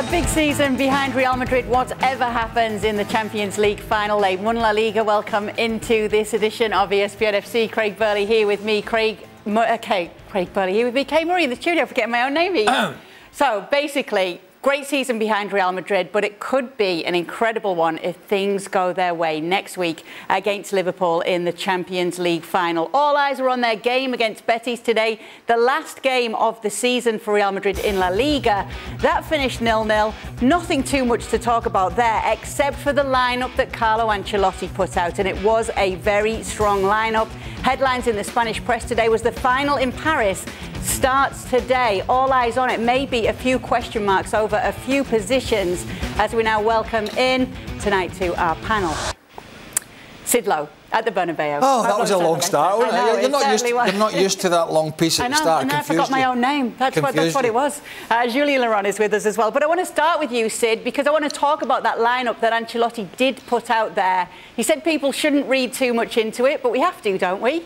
big season behind Real Madrid. Whatever happens in the Champions League final, they won La Liga. Welcome into this edition of ESPN FC. Craig Burley here with me. Craig Burley here with me. Kay Murray in the studio. Forgetting my own name here. So basically, great season behind Real Madrid, but it could be an incredible one if things go their way next week against Liverpool in the Champions League final. All eyes are on their game against Betis today, the last game of the season for Real Madrid in La Liga. That finished 0-0. Nothing too much to talk about there, except for the lineup that Carlo Ancelotti put out, and it was a very strong lineup. Headlines in the Spanish press today was the final in Paris starts today. All eyes on it. Maybe a few question marks over a few positions as we now welcome in tonight to our panel. Sid Lowe at the Bernabeu. Oh, that was a long start, wasn't it? You're not used to that long piece at the start. I forgot my own name. That's what it was. Julian Alvarez is with us as well. But I want to start with you, Sid, because I want to talk about that lineup that Ancelotti did put out there. He said people shouldn't read too much into it, but we have to, don't we?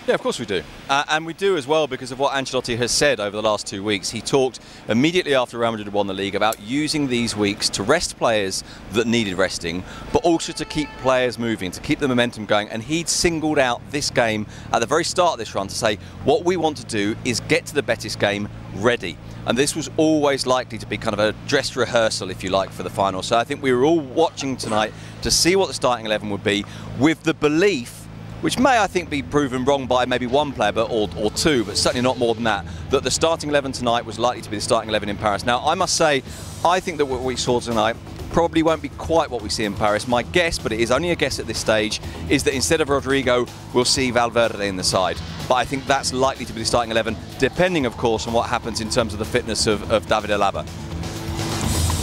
Yeah, of course we do. And we do as well because of what Ancelotti has said over the last 2 weeks. He talked immediately after Real Madrid won the league about using these weeks to rest players that needed resting, but also to keep players moving, to keep the momentum going. And he'd singled out this game at the very start of this run to say, what we want to do is get to the Betis game ready. And this was always likely to be kind of a dress rehearsal, if you like, for the final. So I think we were all watching tonight to see what the starting 11 would be, with the belief, which may, I think, be proven wrong by maybe one player or two, but certainly not more than that the starting 11 tonight was likely to be the starting 11 in Paris. Now, I must say, I think that what we saw tonight probably won't be quite what we see in Paris. My guess, but it is only a guess at this stage, is that instead of Rodrigo, we'll see Valverde in the side. But I think that's likely to be the starting 11, depending, of course, on what happens in terms of the fitness of David Alaba.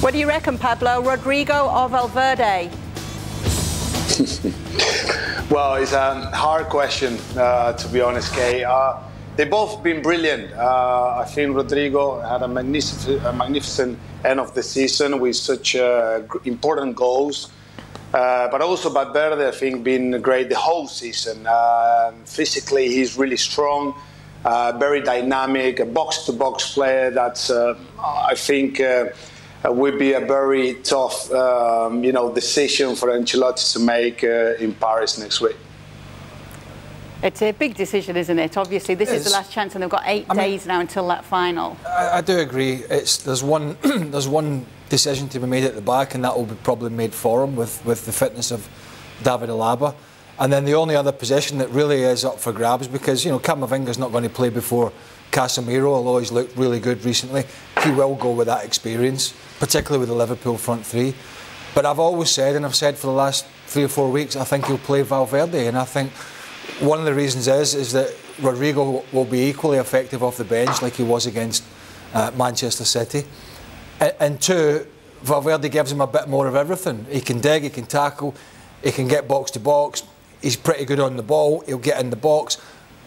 What do you reckon, Pablo? Rodrigo or Valverde? Well, it's a hard question, to be honest, Kay. They've both been brilliant. I think Rodrigo had a magnificent end of the season with such important goals. But also Valverde, I think, been great the whole season. Physically, he's really strong, very dynamic, a box-to-box player that's, I think, would be a very tough, decision for Ancelotti to make in Paris next week. It's a big decision, isn't it? Obviously, this is the last chance, and they've got 8 days now until that final. I do agree. There's one decision to be made at the back, and that will be probably made for him with the fitness of David Alaba. And then the only other position that really is up for grabs, because Camavinga's not going to play before Casemiro, although he's looked really good recently. He will go with that experience, particularly with the Liverpool front three. But I've always said, and I've said for the last 3 or 4 weeks, I think he'll play Valverde. And I think one of the reasons is that Rodrigo will be equally effective off the bench like he was against Manchester City. And two, Valverde gives him a bit more of everything. He can dig, he can tackle, he can get box to box. He's pretty good on the ball, he'll get in the box.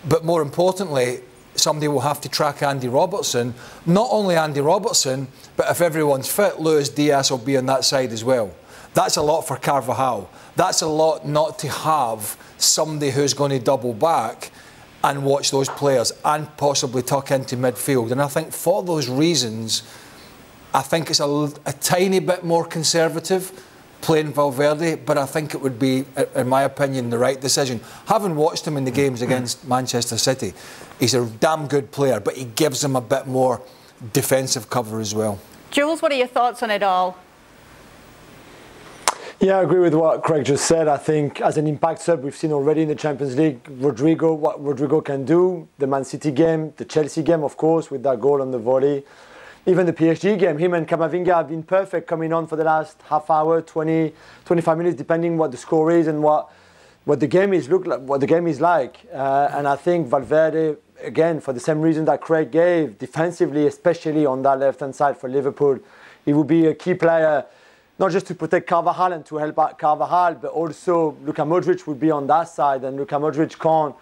But more importantly, somebody will have to track Andy Robertson. Not only Andy Robertson, but if everyone's fit, Luis Diaz will be on that side as well. That's a lot for Carvajal. That's a lot not to have somebody who's going to double back and watch those players and possibly tuck into midfield. And I think for those reasons, I think it's a tiny bit more conservative playing Valverde, but I think it would be, in my opinion, the right decision. Having watched him in the games against Manchester City, he's a damn good player, but he gives him a bit more defensive cover as well. Jules, what are your thoughts on it all? Yeah, I agree with what Craig just said. I think as an impact sub, we've seen already in the Champions League, what Rodrigo can do. The Man City game, the Chelsea game, of course, with that goal on the volley. Even the PSG game, him and Camavinga have been perfect coming on for the last half hour, 20, 25 minutes, depending what the score is and what the game is like. And I think Valverde, again, for the same reason that Craig gave, defensively, especially on that left-hand side for Liverpool, he will be a key player, not just to protect Carvajal and to help out Carvajal, but also Luka Modric would be on that side, and Luka Modric can't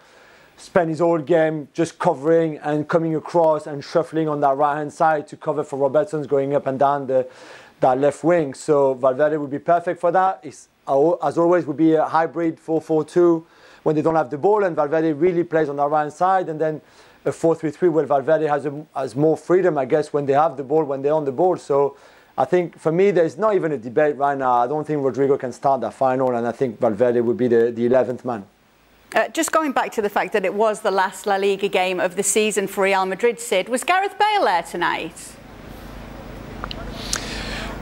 spend his whole game just covering and coming across and shuffling on that right-hand side to cover for Robertson's going up and down that left wing. So Valverde would be perfect for that. As always, would be a hybrid 4-4-2 when they don't have the ball, and Valverde really plays on the right side, and then a 4-3-3 where Valverde has more freedom, I guess, when they have the ball, when they're on the ball. So I think, for me, there's not even a debate right now. I don't think Rodrigo can start that final, and I think Valverde would be the 11th man. Just going back to the fact that it was the last La Liga game of the season for Real Madrid, Sid, was Gareth Bale there tonight?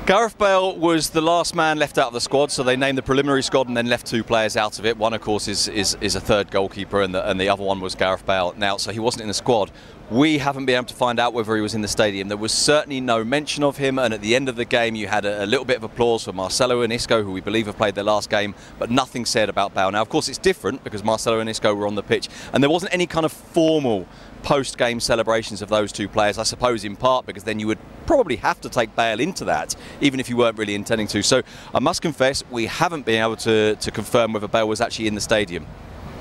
Gareth Bale was the last man left out of the squad, so they named the preliminary squad and then left 2 players out of it. One, of course, is a third goalkeeper, and the other one was Gareth Bale. Now, so he wasn't in the squad. We haven't been able to find out whether he was in the stadium. There was certainly no mention of him, and at the end of the game you had a little bit of applause for Marcelo and Isco, who we believe have played their last game, but nothing said about Bale. Now, of course, it's different because Marcelo and Isco were on the pitch, and there wasn't any kind of formal post-game celebrations of those 2 players, I suppose in part because then you would probably have to take Bale into that, even if you weren't really intending to. So I must confess, we haven't been able to confirm whether Bale was actually in the stadium.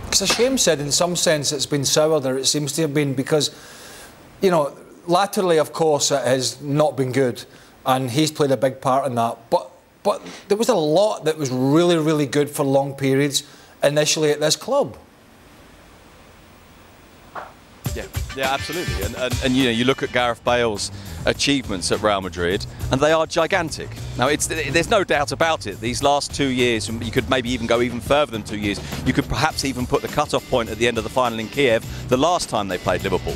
It's a shame, Sid, in some sense it's been soured, or it seems to have been, because, you know, laterally, of course, it has not been good, and he's played a big part in that. But there was a lot that was really, really good for long periods initially at this club. Yeah, absolutely. And you know, you look at Gareth Bale's achievements at Real Madrid, and they are gigantic. Now, there's no doubt about it. These last 2 years, you could maybe even go even further than 2 years. You could perhaps even put the cut-off point at the end of the final in Kiev, the last time they played Liverpool.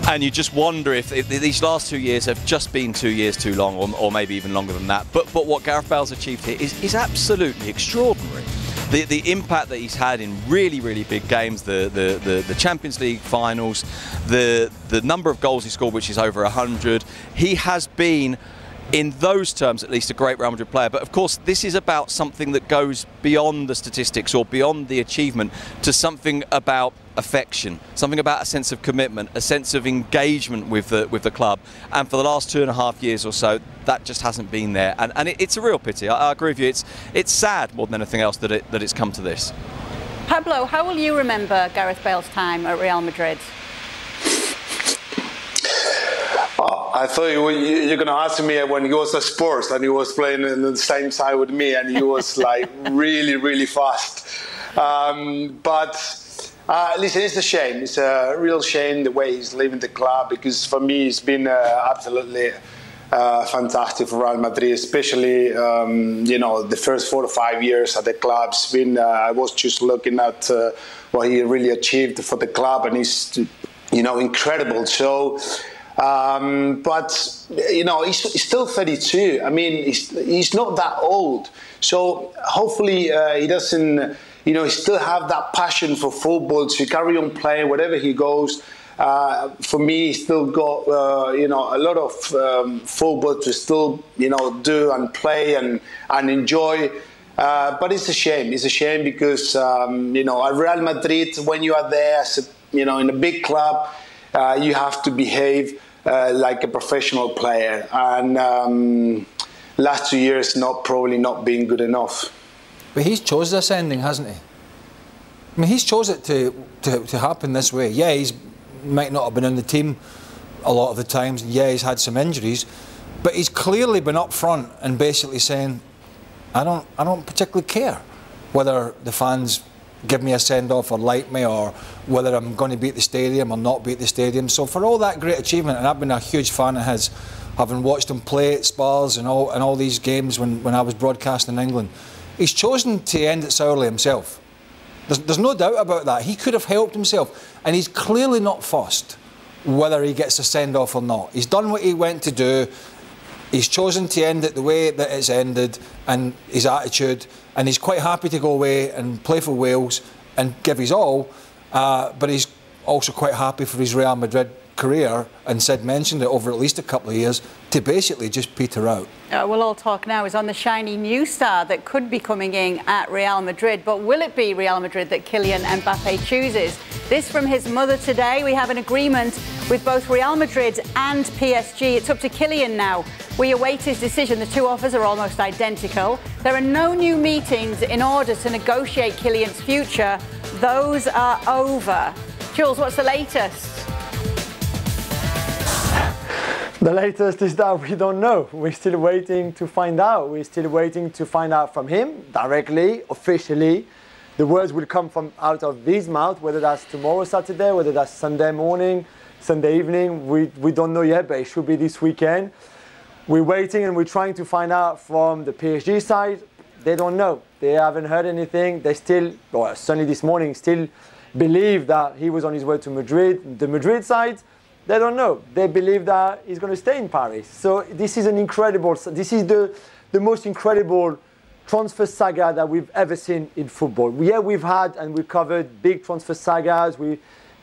And you just wonder if these last 2 years have just been 2 years too long, or maybe even longer than that. But what Gareth Bale's achieved here is absolutely extraordinary. The impact that he's had in really, really big games, the Champions League finals, the number of goals he scored, which is over 100. He has been, in those terms at least, a great Real Madrid player. But of course, this is about something that goes beyond the statistics or beyond the achievement to something about affection, something about a sense of commitment, a sense of engagement with the club. And for the last 2.5 years or so, that just hasn't been there. And it's a real pity. I agree with you. It's sad more than anything else that it's come to this. Pablo, how will you remember Gareth Bale's time at Real Madrid? I thought you were going to ask me when he was at Spurs and he was playing on the same side with me, and he was like really, really fast. Listen, it's a shame. It's a real shame the way he's leaving the club, because for me it's been absolutely fantastic for Real Madrid, especially you know, the first 4 or 5 years at the club. It's been I was just looking at what he really achieved for the club, and he's, you know, incredible. So. But you know, he's still 32. I mean, he's not that old. So hopefully he doesn't, you know, he still have that passion for football to carry on playing wherever he goes. For me, he's still got you know, a lot of football to still, you know, do and play and enjoy. But it's a shame. It's a shame because you know, at Real Madrid, when you are there, you know, in a big club, you have to behave like a professional player, and last 2 years probably not being good enough. But he's chose this ending, hasn't he? I mean, he's chose it to happen this way. Yeah, he's might not have been in the team a lot of the times. Yeah, he's had some injuries, but he's clearly been up front and basically saying, I don't particularly care whether the fans give me a send-off or like me, or whether I'm going to be at the stadium or not be at the stadium. So for all that great achievement, and I've been a huge fan of his, having watched him play at Spurs and all these games when I was broadcasting in England, he's chosen to end it sourly himself. There's no doubt about that. He could have helped himself, and he's clearly not fussed whether he gets a send-off or not. He's done what he went to do. He's chosen to end it the way that it's ended, and his attitude, and he's quite happy to go away and play for Wales and give his all, but he's also quite happy for his Real Madrid career, and Sid mentioned it, over at least a couple of years, to basically just peter out. We'll all talk now is on the shiny new star that could be coming in at Real Madrid, but will it be Real Madrid that Kylian Mbappe chooses? This from his mother today. We have an agreement with both Real Madrid and PSG. It's up to Kylian now. We await his decision. The two offers are almost identical. There are no new meetings in order to negotiate Kylian's future. Those are over. Jules, what's the latest? The latest is that we don't know. We're still waiting to find out. We're still waiting to find out from him directly, officially. the words will come from out of his mouth, whether that's tomorrow, Saturday, whether that's Sunday morning, Sunday evening. We don't know yet, but it should be this weekend. We're waiting and we're trying to find out from the PSG side. They don't know. They haven't heard anything. They still, well, certainly this morning, still believe that he was on his way to Madrid. The Madrid side, they don't know. They believe that he's going to stay in Paris. So this is an incredible, this is the most incredible transfer saga that we've ever seen in football. Yeah, we've had and we've covered big transfer sagas.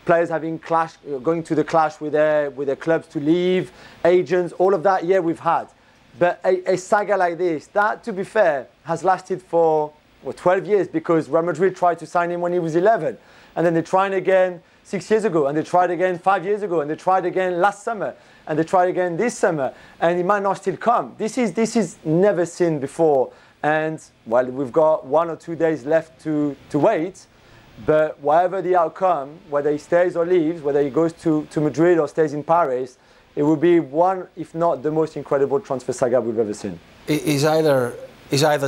Players having clash, going to the clash with their clubs to leave, agents, all of that. Yeah, we've had. But a saga like this, that, to be fair, has lasted for 12 years, because Real Madrid tried to sign him when he was 11. And then they tried again 6 years ago, and they tried again 5 years ago, and they tried again last summer, and they tried again this summer, and it might not still come. This is never seen before. And, well, we've got 1 or 2 days left to wait. But whatever the outcome, whether he stays or leaves, whether he goes to Madrid or stays in Paris, it will be one, if not the most incredible transfer saga we've ever seen. He's either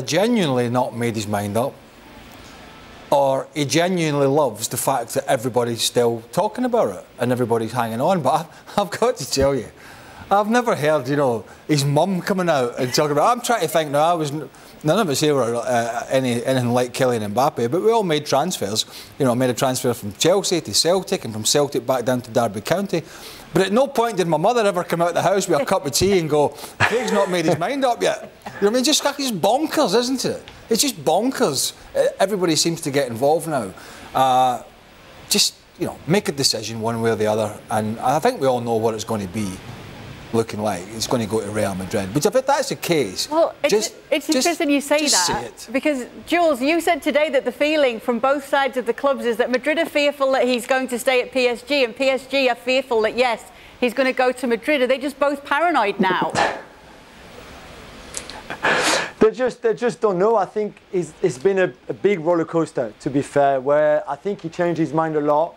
genuinely not made his mind up, or he genuinely loves the fact that everybody's still talking about it and everybody's hanging on. But I've got to tell you, I've never heard, his mum coming out and talking about. I'm trying to think now. None of us here were anything like Kylian Mbappe, but we all made transfers. Made a transfer from Chelsea to Celtic, and from Celtic back down to Derby County. But at no point did my mother ever come out of the house with a cup of tea and go, Craig's not made his mind up yet. It's just bonkers, isn't it? It's just bonkers. Everybody seems to get involved now. Make a decision one way or the other, and I think we all know what it's going to be. Looking like it's going to go to Real Madrid. But if that's the case, well, it's interesting you say that, because Jules, you said today that the feeling from both sides of the clubs is that Madrid are fearful that he's going to stay at PSG, and PSG are fearful that yes, he's going to go to Madrid. Are they just both paranoid now? They just don't know. I think it's been a big roller coaster, to be fair, where I think he changed his mind a lot,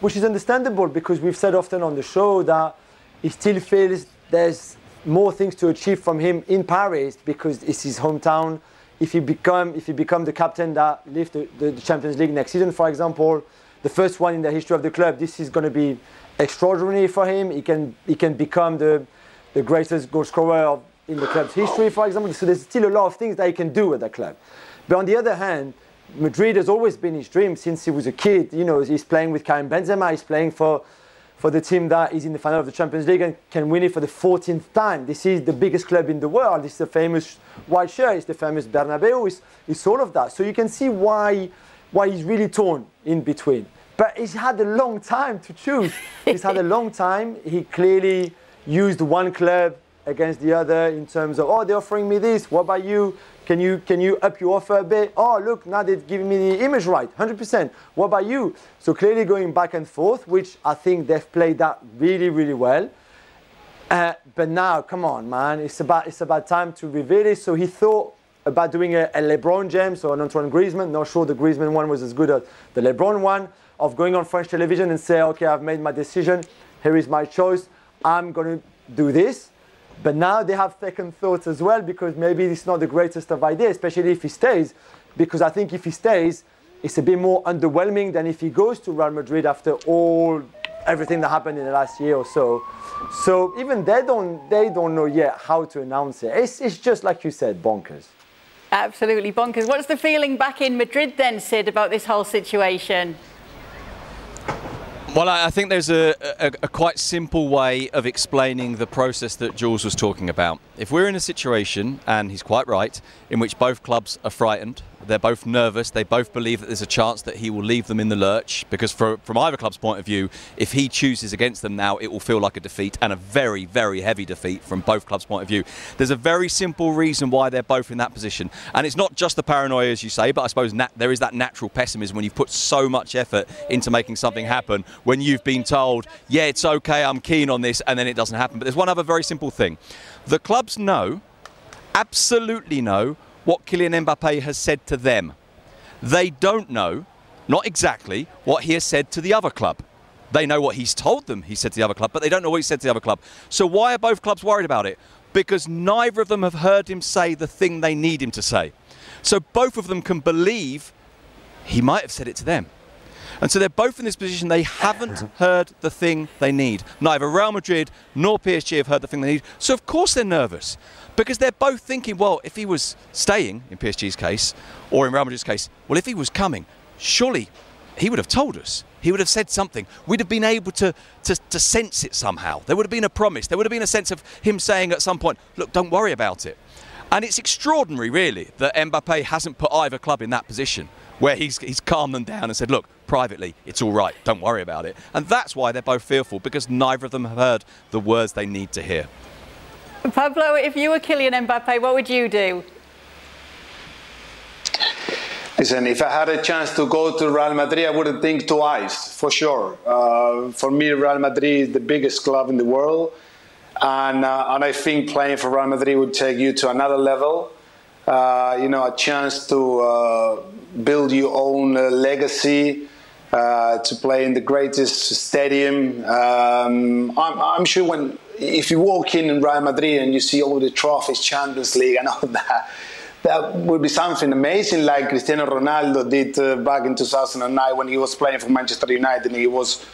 which is understandable, because we've said often on the show that he still feels there's more things to achieve from him in Paris, because it's his hometown. If he become the captain that lifts the Champions League next season, for example, the first one in the history of the club, this is going to be extraordinary for him. He can become the greatest goal scorer in the club's history, for example. So there's still a lot of things that he can do with the club. But on the other hand, Madrid has always been his dream since he was a kid. He's playing with Karim Benzema. He's playing for the team that is in the final of the Champions League and can win it for the 14th time. This is the biggest club in the world. It's the famous white shirt. It's the famous Bernabeu. It's all of that. So you can see why he's really torn in between. But he's had a long time to choose. He's had a long time. He clearly used one club against the other in terms of, oh, they're offering me this. What about you? Can you up your offer a bit? Oh, look, now they're giving me the image right, 100%. What about you? So clearly going back and forth, which I think they've played that really, really well. But now, come on, man, it's about time to reveal it. So he thought about doing a LeBron James or an Antoine Griezmann. Not sure the Griezmann one was as good as the LeBron one, of going on French television and say, okay, I've made my decision. Here is my choice. I'm going to do this. But now they have second thoughts as well, because maybe it's not the greatest of ideas, especially if he stays. Because I think if he stays, it's a bit more underwhelming than if he goes to Real Madrid after everything that happened in the last year or so. So even they don't know yet how to announce it. It's just like you said, bonkers. Absolutely bonkers. What's the feeling back in Madrid then, Sid, about this whole situation? Well, I think there's a quite simple way of explaining the process that Jules was talking about. If we're in a situation, and he's quite right, in which both clubs are frightened, they're both nervous, they both believe that there's a chance that he will leave them in the lurch, because from either club's point of view, if he chooses against them now, it will feel like a defeat, and a very, very heavy defeat from both clubs' point of view. There's a very simple reason why they're both in that position, and it's not just the paranoia, as you say, but I suppose there is that natural pessimism when you've put so much effort into making something happen, when you've been told, yeah, it's okay, I'm keen on this, and then it doesn't happen. But there's one other very simple thing. The clubs know, absolutely know, what Kylian Mbappe has said to them. They don't know, not exactly, what he has said to the other club. They know what he's told them he said to the other club, but they don't know what he said to the other club. So why are both clubs worried about it? Because neither of them have heard him say the thing they need him to say. So both of them can believe he might have said it to them. And so they're both in this position. They haven't heard the thing they need. Neither Real Madrid nor PSG have heard the thing they need. So of course they're nervous, because they're both thinking, well, if he was staying, in PSG's case, or in Real Madrid's case, well, if he was coming, surely he would have told us. He would have said something. We'd have been able to sense it somehow. There would have been a promise. There would have been a sense of him saying at some point, look, don't worry about it. And it's extraordinary, really, that Mbappe hasn't put either club in that position, where he's calmed them down and said, look, privately, it's all right, don't worry about it. And that's why they're both fearful, because neither of them have heard the words they need to hear. Pablo, if you were Kylian Mbappe, what would you do? Listen, if I had a chance to go to Real Madrid, I wouldn't think twice, for sure. For me, Real Madrid is the biggest club in the world. And I think playing for Real Madrid would take you to another level. You know, a chance to build your own legacy, to play in the greatest stadium. I'm sure if you walk in Real Madrid and you see all the trophies, Champions League and all that, that would be something amazing, like Cristiano Ronaldo did back in 2009 when he was playing for Manchester United and he was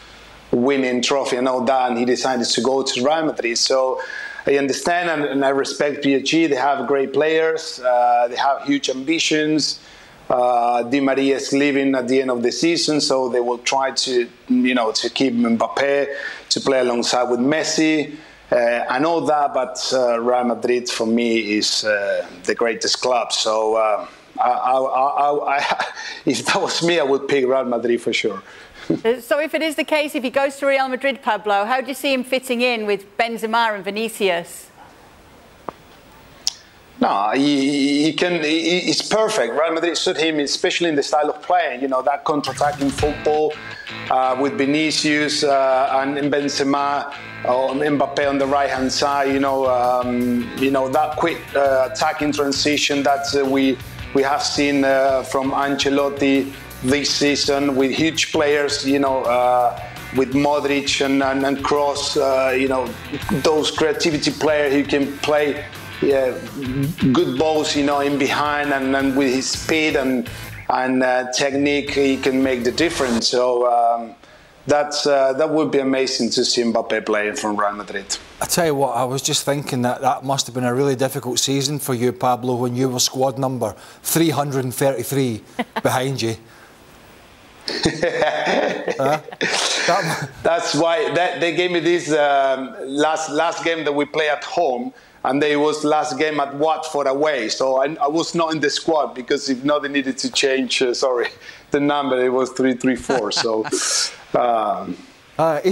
winning trophy and all that, and he decided to go to Real Madrid. So I understand and I respect PSG. They have great players. They have huge ambitions. Di Maria is leaving at the end of the season, so they will try to, you know, to keep Mbappe to play alongside with Messi. I know that, but Real Madrid for me is the greatest club. So if that was me, I would pick Real Madrid for sure. So if it is the case, if he goes to Real Madrid, Pablo, how do you see him fitting in with Benzema and Vinicius? No, he's perfect. Real Madrid suit him, especially in the style of playing. You know, that counter-attacking football with Vinicius and Benzema or Mbappe on the right-hand side. You know, that quick attacking transition that we have seen from Ancelotti this season, with huge players. You know, with Modric and Kroos. You know, those creativity players who can play. Yeah, good balls, you know, in behind, and with his speed and technique, he can make the difference. So that would be amazing to see Mbappe playing from Real Madrid. I tell you what, I was just thinking that must have been a really difficult season for you, Pablo, when you were squad number 333 behind you. That's why they gave me this last game that we play at home. And there was last game at Watford away, so I was not in the squad, because if not, they needed to change. The number. It was 334. So he's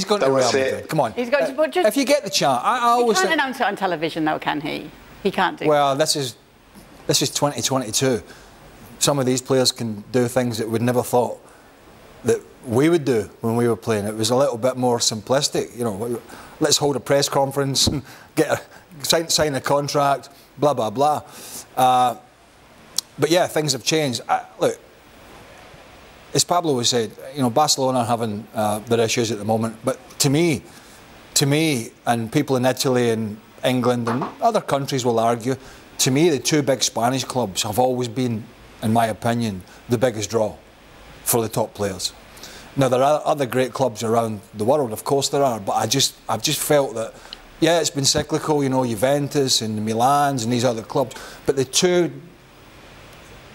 going to Real Madrid. Come on. He's going to, but just, if you get the chance, I always he can't announce it on television, though, can he? He can't do. Well, this is 2022. Some of these players can do things that we'd never thought that we would do when we were playing. It was a little bit more simplistic. You know, let's hold a press conference and sign a contract, blah, blah, blah. But yeah, things have changed. Look, as Pablo was said, you know, Barcelona are having their issues at the moment. But to me, and people in Italy and England and other countries will argue, to me, the two big Spanish clubs have always been, in my opinion, the biggest draw for the top players. Now, there are other great clubs around the world, of course there are, but I've just felt that, yeah, it's been cyclical, you know, Juventus and Milans and these other clubs, but the two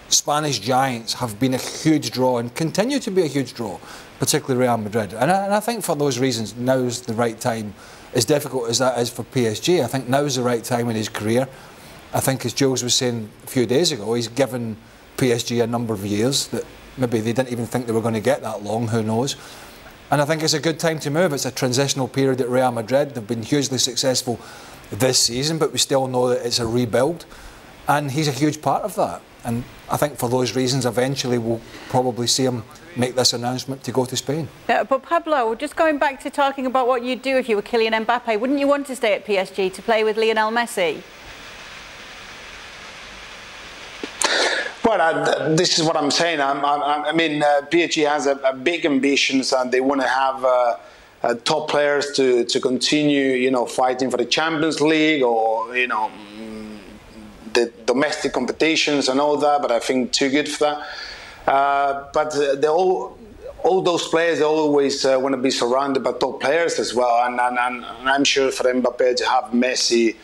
Spanish giants have been a huge draw and continue to be a huge draw, particularly Real Madrid. And I think for those reasons, now's the right time. As difficult as that is for PSG, I think now's the right time in his career. I think, as Jules was saying a few days ago, he's given PSG a number of years that maybe they didn't even think they were going to get that long, who knows. And I think it's a good time to move. It's a transitional period at Real Madrid. They've been hugely successful this season, but we still know that it's a rebuild. And he's a huge part of that. And I think for those reasons, eventually we'll probably see him make this announcement to go to Spain. Yeah, but Pablo, just going back to talking about what you'd do if you were Kylian Mbappe, wouldn't you want to stay at PSG to play with Lionel Messi? Well, this is what I'm saying. I mean, PSG has a big ambitions, and they want to have top players to continue, you know, fighting for the Champions League or, you know, the domestic competitions and all that. But I think too good for that. But all those players always want to be surrounded by top players as well, and I'm sure for Mbappe to have Messi,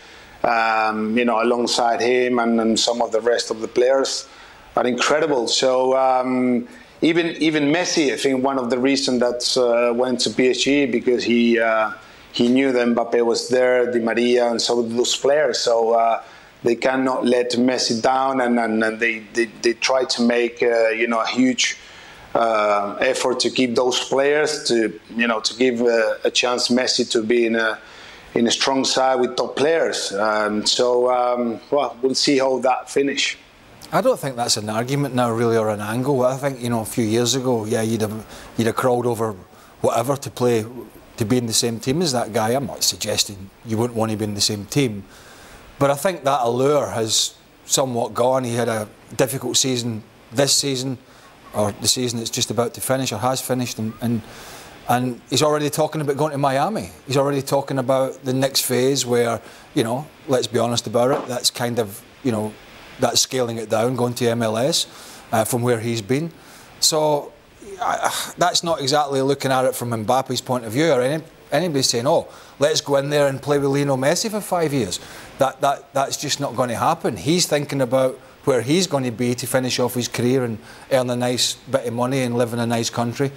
alongside him and some of the rest of the players are incredible. So even Messi, I think one of the reasons that went to PSG because he knew that Mbappe was there, Di Maria, and some of those players. So they cannot let Messi down, and they try to make a huge effort to keep those players to give a chance Messi to be in a strong side with top players. We'll see how that finish. I don't think that's an argument now, really, or an angle. I think a few years ago, you'd have crawled over whatever to be in the same team as that guy. I'm not suggesting you wouldn't want to be in the same team, but I think that allure has somewhat gone. He had a difficult season this season, or the season that's just about to finish, or has finished, and he's already talking about going to Miami. He's already talking about the next phase where, let's be honest about it, that's kind of, that's scaling it down, going to MLS from where he's been. So that's not exactly looking at it from Mbappe's point of view, or anybody saying, oh, let's go in there and play with Lionel Messi for 5 years. That's just not going to happen. He's thinking about where he's going to be to finish off his career and earn a nice bit of money and live in a nice country.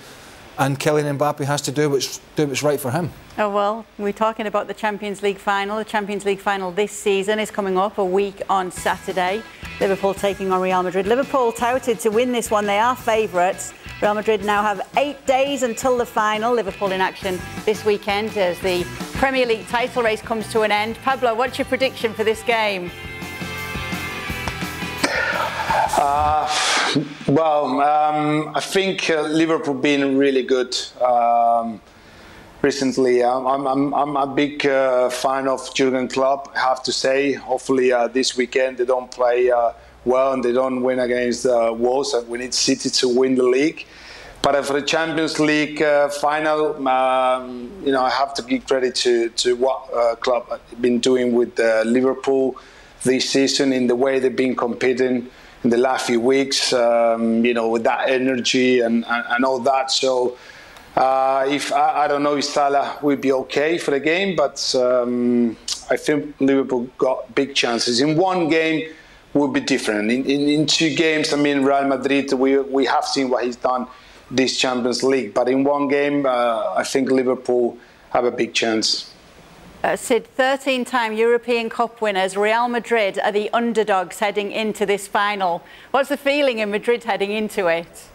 And Kylian Mbappe has to do what's right for him. Oh, well, we're talking about the Champions League final. The Champions League final this season is coming up a week on Saturday. Liverpool taking on Real Madrid. Liverpool touted to win this one. They are favourites. Real Madrid now have 8 days until the final. Liverpool in action this weekend as the Premier League title race comes to an end. Pablo, what's your prediction for this game? I think Liverpool been really good recently. I'm a big fan of Jurgen Klopp, I have to say. Hopefully this weekend they don't play well and they don't win against Wolves. We need City to win the league. But for the Champions League final, I have to give credit to what Klopp has been doing with Liverpool this season, in the way they've been competing in the last few weeks, with that energy and all that. So if I don't know if Salah will be okay for the game, but I think Liverpool got big chances. In one game will be different. In 2 games, Real Madrid, we have seen what he's done this Champions League, but in one game, I think Liverpool have a big chance. Sid, 13-time European Cup winners, Real Madrid are the underdogs heading into this final. What's the feeling in Madrid heading into it?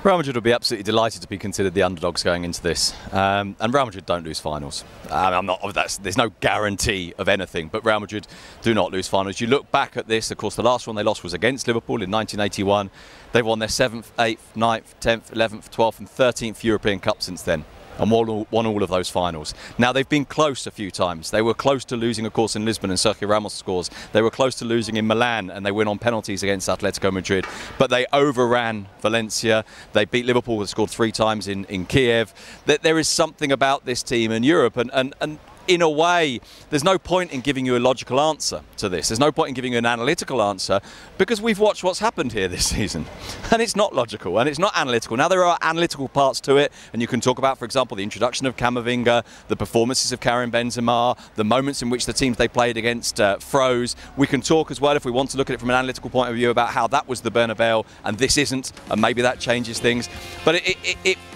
Real Madrid will be absolutely delighted to be considered the underdogs going into this. And Real Madrid don't lose finals. There's no guarantee of anything, but Real Madrid do not lose finals. You look back at this, of course, the last one they lost was against Liverpool in 1981. They've won their 7th, 8th, 9th, 10th, 11th, 12th and 13th European Cup since then, and won all of those finals. Now, they've been close a few times. They were close to losing, of course, in Lisbon, and Sergio Ramos scores. They were close to losing in Milan, and they win on penalties against Atletico Madrid. But they overran Valencia. They beat Liverpool, they scored 3 times in Kiev. There is something about this team in Europe, and in a way, there's no point in giving you a logical answer to this. There's no point in giving you an analytical answer, because we've watched what's happened here this season. And it's not logical, and it's not analytical. Now, there are analytical parts to it, and you can talk about, for example, the introduction of Camavinga, the performances of Karim Benzema, the moments in which the teams they played against froze. We can talk as well, if we want to look at it from an analytical point of view, about how that was the Bernabeu and this isn't, and maybe that changes things. But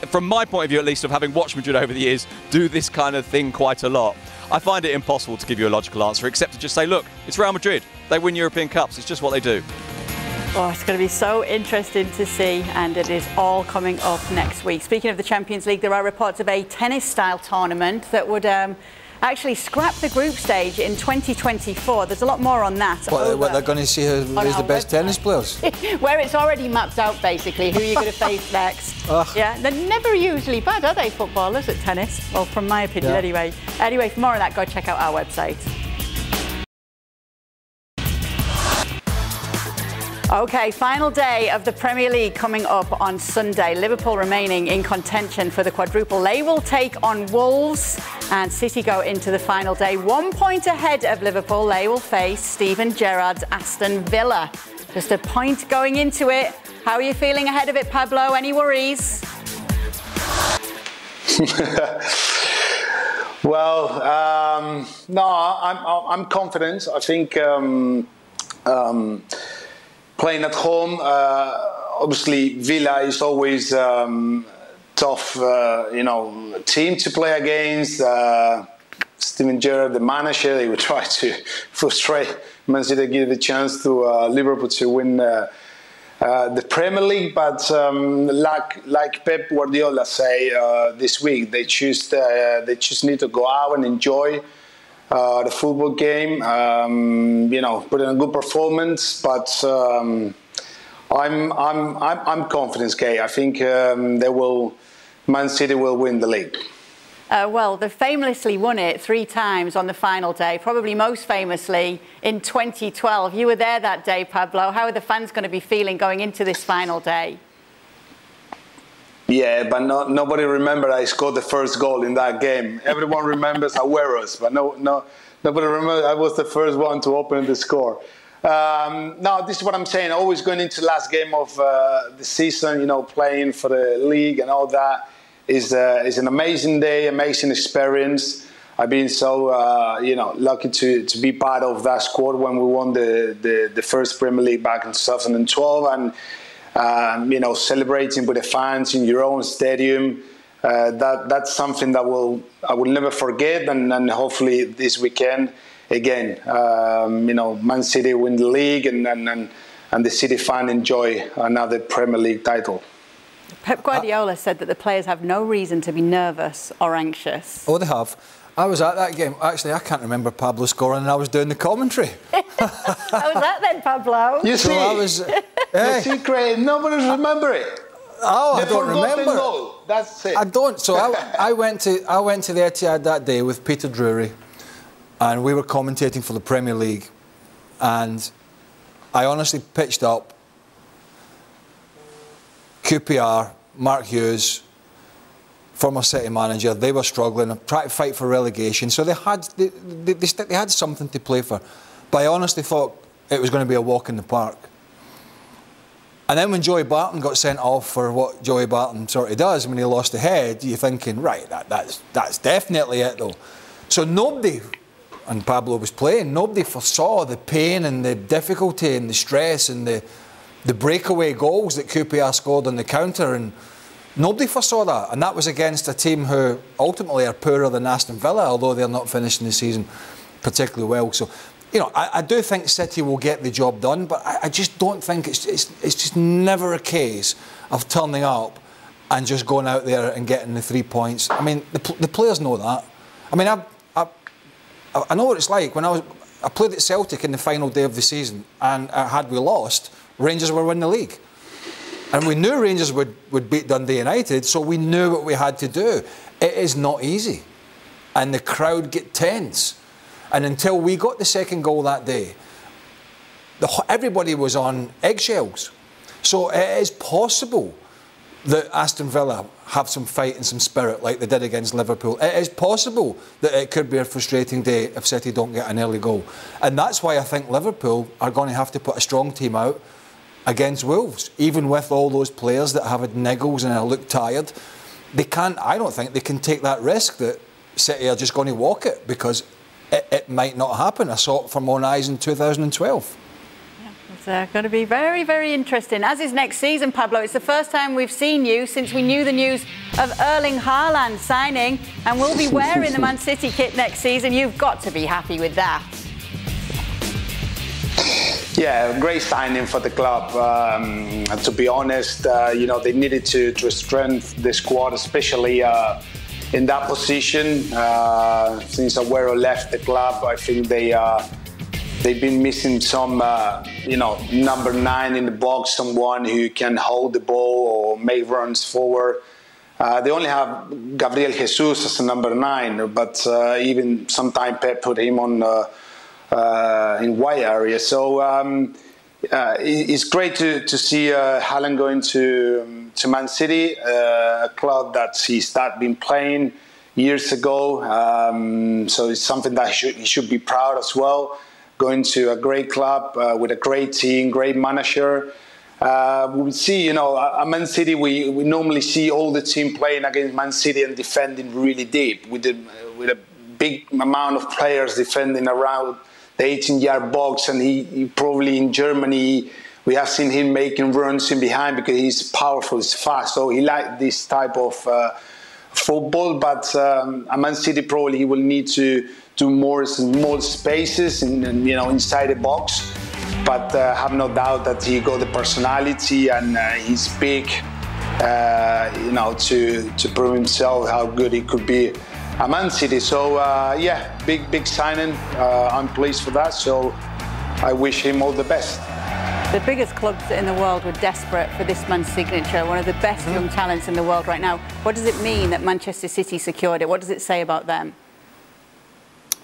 from my point of view, at least, of having watched Madrid over the years do this kind of thing quite a lot, I find it impossible to give you a logical answer, except to just say, look, it's Real Madrid. They win European Cups. It's just what they do. Oh, it's going to be so interesting to see, and it is all coming up next week. Speaking of the Champions League, there are reports of a tennis-style tournament that would actually scrap the group stage in 2024. There's a lot more on that. What they're going to see who's the best tennis players? Where it's already mapped out, basically, who you're going to face next. Yeah, they're never usually bad, are they, footballers at tennis? Well, from my opinion, anyway. Anyway, for more of that, go check out our website. OK, final day of the Premier League coming up on Sunday. Liverpool remaining in contention for the quadruple. They will take on Wolves, and City go into the final day 1 point ahead of Liverpool. They will face Steven Gerrard's Aston Villa. Just a point going into it. How are you feeling ahead of it, Pablo? Any worries? Well, no, I'm confident. I think playing at home, obviously Villa is always tough, team to play against. Steven Gerrard, the manager, they would try to frustrate Man City, give the chance to Liverpool to win the Premier League. But like Pep Guardiola say this week, they just need to go out and enjoy the football game. Put in a good performance. But I'm confident, Kay. I think Man City will win the league. Well, they famously won it 3 times on the final day, probably most famously in 2012. You were there that day, Pablo. How are the fans going to be feeling going into this final day? Yeah, but nobody remembers I scored the first goal in that game. Everyone remembers Agüero's, but nobody remembers I was the first one to open the score. No, this is what I'm saying. Always going into the last game of the season, playing for the league and all that. Is an amazing day, amazing experience. I've been so lucky to be part of that squad when we won the first Premier League back in 2012, and celebrating with the fans in your own stadium. That's something that I will never forget, and hopefully this weekend again, Man City win the league, and the City fan enjoy another Premier League title. Pep Guardiola said that the players have no reason to be nervous or anxious. Oh, they have. I was at that game. Actually, I can't remember Pablo scoring, and I was doing the commentary. How was that then, Pablo? You see, the secret, nobody remember it. Oh, I don't remember. Goal. That's it. I don't. So I went to the Etihad that day with Peter Drury, and we were commentating for the Premier League, and I honestly pitched up. QPR, Mark Hughes, former City manager, they were struggling, trying to fight for relegation, so they had something to play for. But I honestly thought it was going to be a walk in the park. And then when Joey Barton got sent off for what Joey Barton sort of does when he lost the head, you're thinking, right, that's definitely it though. So nobody, and Pablo was playing, nobody foresaw the pain and the difficulty and the stress and the breakaway goals that QPR scored on the counter, and nobody foresaw that. And that was against a team who ultimately are poorer than Aston Villa, although they're not finishing the season particularly well. So, I do think City will get the job done, but I just don't think it's just never a case of turning up and just going out there and getting the 3 points. I mean, the players know that. I mean, I know what it's like. When I played at Celtic in the final day of the season, and had we lost, Rangers were winning the league. And we knew Rangers would beat Dundee United, so we knew what we had to do. It is not easy. And the crowd get tense. And until we got the second goal that day, everybody was on eggshells. So it is possible that Aston Villa have some fight and some spirit like they did against Liverpool. It is possible that it could be a frustrating day if City don't get an early goal. And that's why I think Liverpool are going to have to put a strong team out against Wolves, even with all those players that have had niggles and look tired. I don't think they can take that risk that City are just going to walk it, because it might not happen. I saw it from my own eyes in 2012. Yeah, it's going to be very, very interesting. As is next season, Pablo. It's the first time we've seen you since we knew the news of Erling Haaland signing, and will be wearing the Man City kit next season. You've got to be happy with that. Yeah, great signing for the club. To be honest, they needed to strengthen the squad, especially in that position. Since Agüero left the club, I think they've been missing some, number 9 in the box, someone who can hold the ball or make runs forward. They only have Gabriel Jesus as a number 9, but even sometimes Pep put him on in wide area. So it's great to see Haaland going to Man City, a club that he started been playing years ago. So it's something that he should be proud as well. going to a great club with a great team, great manager. We will see, you know, at Man City, we normally see all the team playing against Man City and defending really deep with a big amount of players defending around the 18-yard box. And he probably in Germany, we have seen him making runs in behind because he's powerful, he's fast. So he likes this type of football. But at Man City, probably he will need to do more small spaces and you know, inside the box. But have no doubt that he got the personality and he's big, you know, to prove himself how good he could be at Man City. So yeah, big signing. I'm pleased for that. So I wish him all the best. The biggest clubs in the world were desperate for this man's signature, one of the best young talents in the world right now. What does it mean that Manchester City secured it? What does it say about them?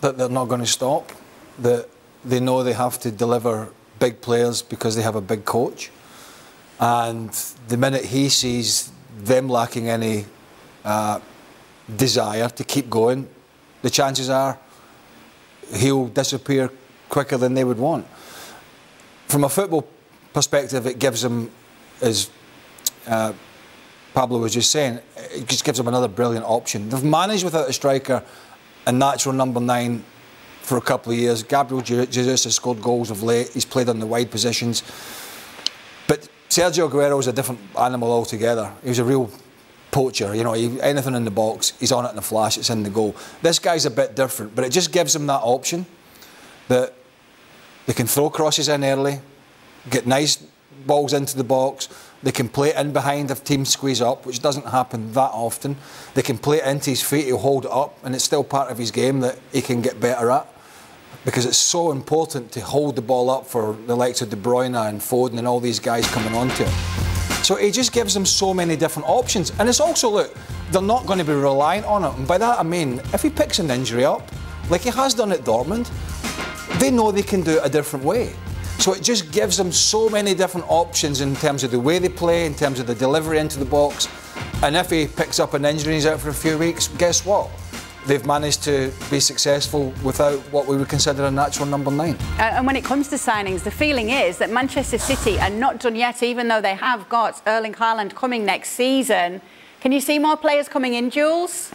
That they're not going to stop. That they know they have to deliver big players because they have a big coach. And the minute he sees them lacking any desire to keep going, the chances are he'll disappear quicker than they would want. From a football perspective, it gives them, as Pablo was just saying, it just gives them another brilliant option. They've managed without a striker, a natural number 9 for a couple of years. Gabriel Jesus has scored goals of late. He's played on the wide positions. But Sergio Aguero is a different animal altogether. He was a real poacher. You know, anything in the box, he's on it in a flash, it's in the goal. This guy's a bit different, but it just gives them that option that they can throw crosses in early, get nice balls into the box. They can play it in behind if teams squeeze up, which doesn't happen that often. They can play it into his feet, he'll hold it up, and it's still part of his game that he can get better at. Because it's so important to hold the ball up for the likes of De Bruyne and Foden and all these guys coming onto it. So he just gives them so many different options. And it's also, look, they're not going to be reliant on it. And by that I mean, if he picks an injury up, like he has done at Dortmund, they know they can do it a different way. So it just gives them so many different options in terms of the way they play, in terms of the delivery into the box. And if he picks up an injury and he's out for a few weeks, guess what? They've managed to be successful without what we would consider a natural number 9. And when it comes to signings, the feeling is that Manchester City are not done yet, even though they have got Erling Haaland coming next season. Can you see more players coming in, Jules?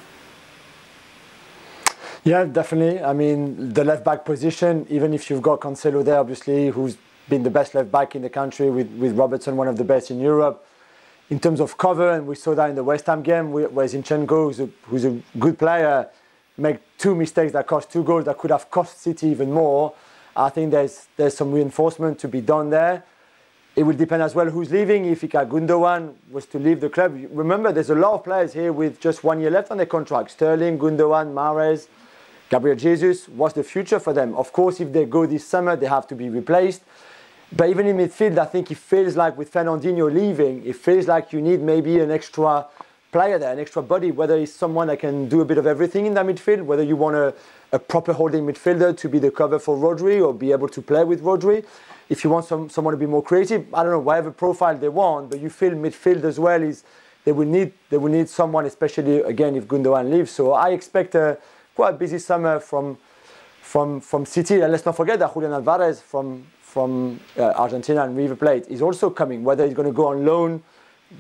Yeah, definitely. I mean, the left-back position, even if you've got Cancelo there, obviously, who's been the best left-back in the country, with Robertson, one of the best in Europe. In terms of cover, and we saw that in the West Ham game, where Zinchenko, who's a good player, make 2 mistakes that cost 2 goals that could have cost City even more. I think there's some reinforcement to be done there. It will depend as well who's leaving. If Ilkay Gundogan was to leave the club, remember there's a lot of players here with just 1 year left on their contract. Sterling, Gundogan, Mahrez, Gabriel Jesus. What's the future for them? Of course, if they go this summer, they have to be replaced. But even in midfield, I think it feels like with Fernandinho leaving, it feels like you need maybe an extra player there, an extra body, whether it's someone that can do a bit of everything in that midfield, whether you want a proper holding midfielder to be the cover for Rodri or be able to play with Rodri. If you want someone to be more creative, I don't know, whatever profile they want, but you feel midfield as well is they will need someone, especially again if Gundogan leaves. So I expect quite a busy summer from City, and let's not forget that Julian Alvarez from Argentina and River Plate is also coming. Whether he's going to go on loan,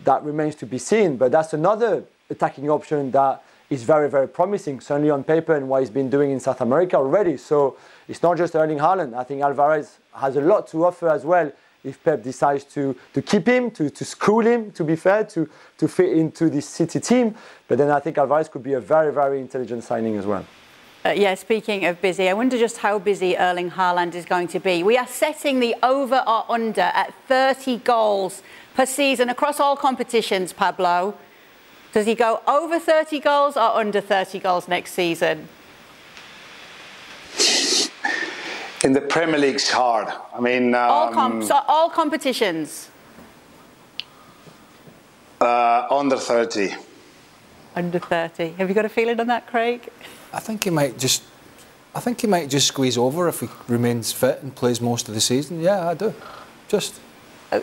that remains to be seen. But that's another attacking option that is very, very promising, certainly on paper and what he's been doing in South America already. So it's not just Erling Haaland. I think Alvarez has a lot to offer as well if Pep decides to keep him, to school him, to be fair, to fit into this City team. But then I think Alvarez could be a very, very intelligent signing as well. Yeah, speaking of busy, I wonder just how busy Erling Haaland is going to be. We are setting the over or under at 30 goals per season across all competitions, Pablo. Does he go over 30 goals or under 30 goals next season? In the Premier League's hard. I mean... all competitions? Under 30. Under 30. Have you got a feeling on that, Craig? I think he might just squeeze over if he remains fit and plays most of the season. Yeah, I do.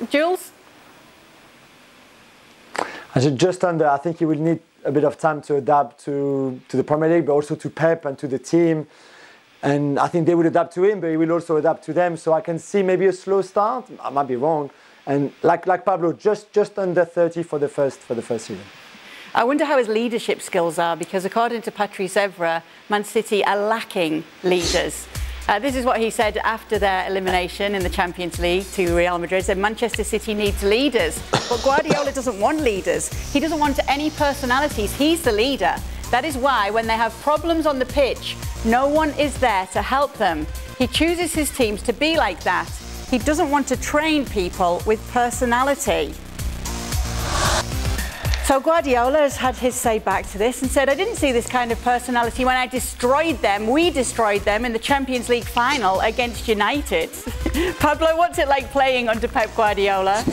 Jules? I said just under. I think he will need a bit of time to adapt to the Premier League, but also to Pep and to the team. And I think they would adapt to him, but he will also adapt to them. So I can see maybe a slow start. I might be wrong. And like Pablo, just under 30 for the first season. I wonder how his leadership skills are, because according to Patrice Evra, Man City are lacking leaders. This is what he said after their elimination in the Champions League to Real Madrid. He said Manchester City needs leaders, but Guardiola doesn't want leaders. He doesn't want any personalities. He's the leader. That is why when they have problems on the pitch, no one is there to help them. He chooses his teams to be like that. He doesn't want to train people with personality. So Guardiola has had his say back to this and said, I didn't see this kind of personality when I destroyed them. We destroyed them in the Champions League final against United. Pablo, what's it like playing under Pep Guardiola?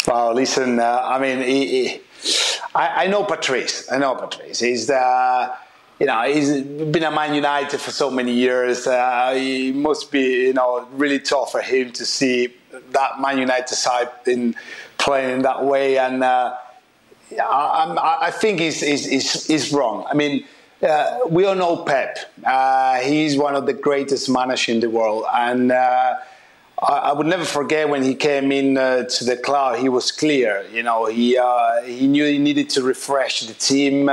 Well, listen, I mean, I know Patrice. He's he's been at Man United for so many years. It must be, really tough for him to see that Man United side in playing that way. And I think he's wrong. I mean, we all know Pep. He's one of the greatest managers in the world. And I would never forget when he came in to the club, he was clear. He knew he needed to refresh the team.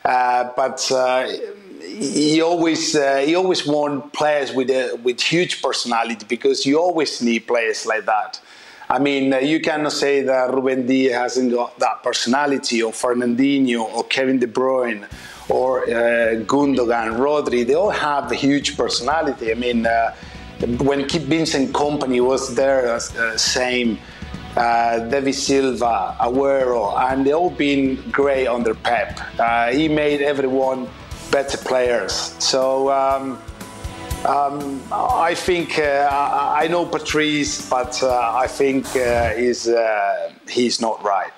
But he always want players with huge personality, because you always need players like that. I mean, you cannot say that Ruben Dias hasn't got that personality, or Fernandinho, or Kevin De Bruyne, or Gundogan, Rodri. They all have a huge personality. I mean, when Vincent Kompany was there, same. David Silva, Agüero, and they all been great under Pep. He made everyone better players. So I think I know Patrice, but I think he's not right.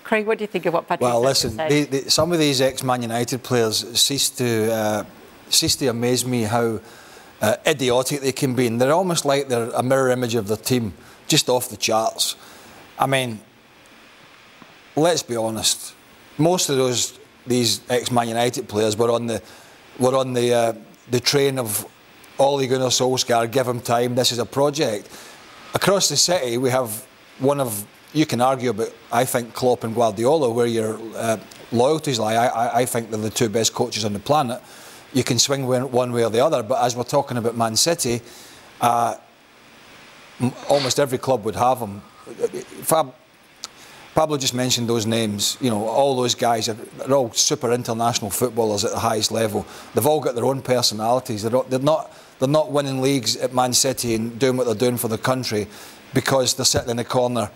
Craig, what do you think of what Patrice Well, listen, said? some of these ex-Man United players cease to amaze me how idiotic they can be, and they're almost like they're a mirror image of their team. Just off the charts. I mean, let's be honest. Most of these ex-Man United players were on the train of Ole Gunnar Solskjaer. Give him time. This is a project. Across the city, we have one of, you can argue about, I think, Klopp and Guardiola, where your loyalties lie. I think they're the two best coaches on the planet. You can swing one way or the other. But as we're talking about Man City. Almost every club would have them. Pablo just mentioned those names. All those guys they're all super international footballers at the highest level. They've all got their own personalities. They're not winning leagues at Man City and doing what they're doing for the country because they're sitting in the corner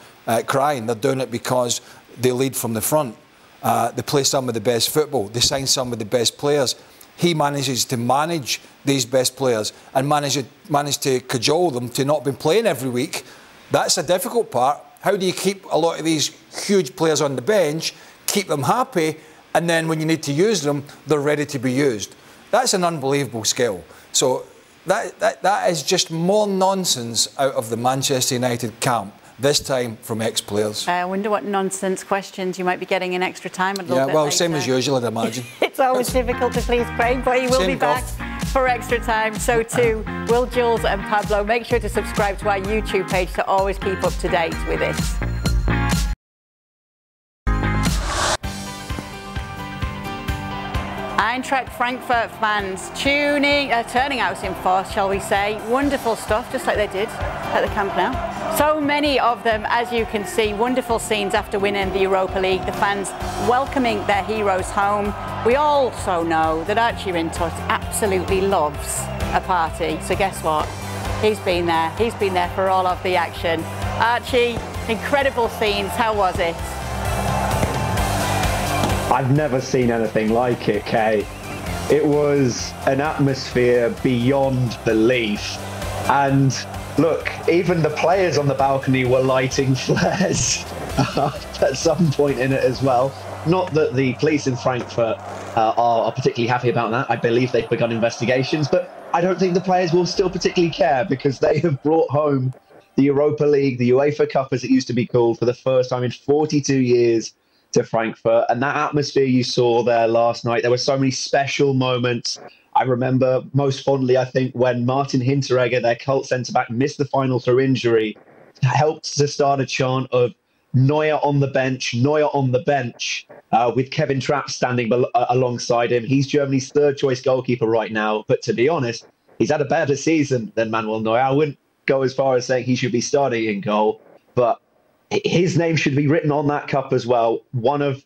crying. They're doing it because they lead from the front. They play some of the best football. They sign some of the best players. He manages to manage these best players and manage to cajole them to not be playing every week. That's a difficult part. How do you keep a lot of these huge players on the bench, keep them happy, and then when you need to use them, they're ready to be used? That's an unbelievable skill. So that is just more nonsense out of the Manchester United camp. This time from ex-players. I wonder what nonsense questions you might be getting in extra time a little bit later. Same as usual, I'd imagine. It's always difficult to please Craig, but he will be back for extra time. So too will Jules and Pablo. Make sure to subscribe to our YouTube page to always keep up to date with it. Eintracht Frankfurt fans turning out in force, shall we say. Wonderful stuff, just like they did at the Camp Nou. So many of them, as you can see, wonderful scenes after winning the Europa League. The fans welcoming their heroes home. We also know that Archie Rintot absolutely loves a party. So guess what? He's been there. He's been there for all of the action. Archie, incredible scenes. How was it? I've never seen anything like it, Kay. It was an atmosphere beyond belief. And look, even the players on the balcony were lighting flares at some point in it as well. Not that the police in Frankfurt are particularly happy about that. I believe they've begun investigations, but I don't think the players will still particularly care because they have brought home the Europa League, the UEFA Cup as it used to be called, for the first time in 42 years. to Frankfurt. And that atmosphere you saw there last night, there were so many special moments. I remember most fondly, I think, when Martin Hinteregger, their cult centre-back, missed the final through injury, helped to start a chant of Neuer on the bench, Neuer on the bench, with Kevin Trapp standing alongside him. He's Germany's third-choice goalkeeper right now. But to be honest, he's had a better season than Manuel Neuer. I wouldn't go as far as saying he should be starting in goal, but his name should be written on that cup as well. One of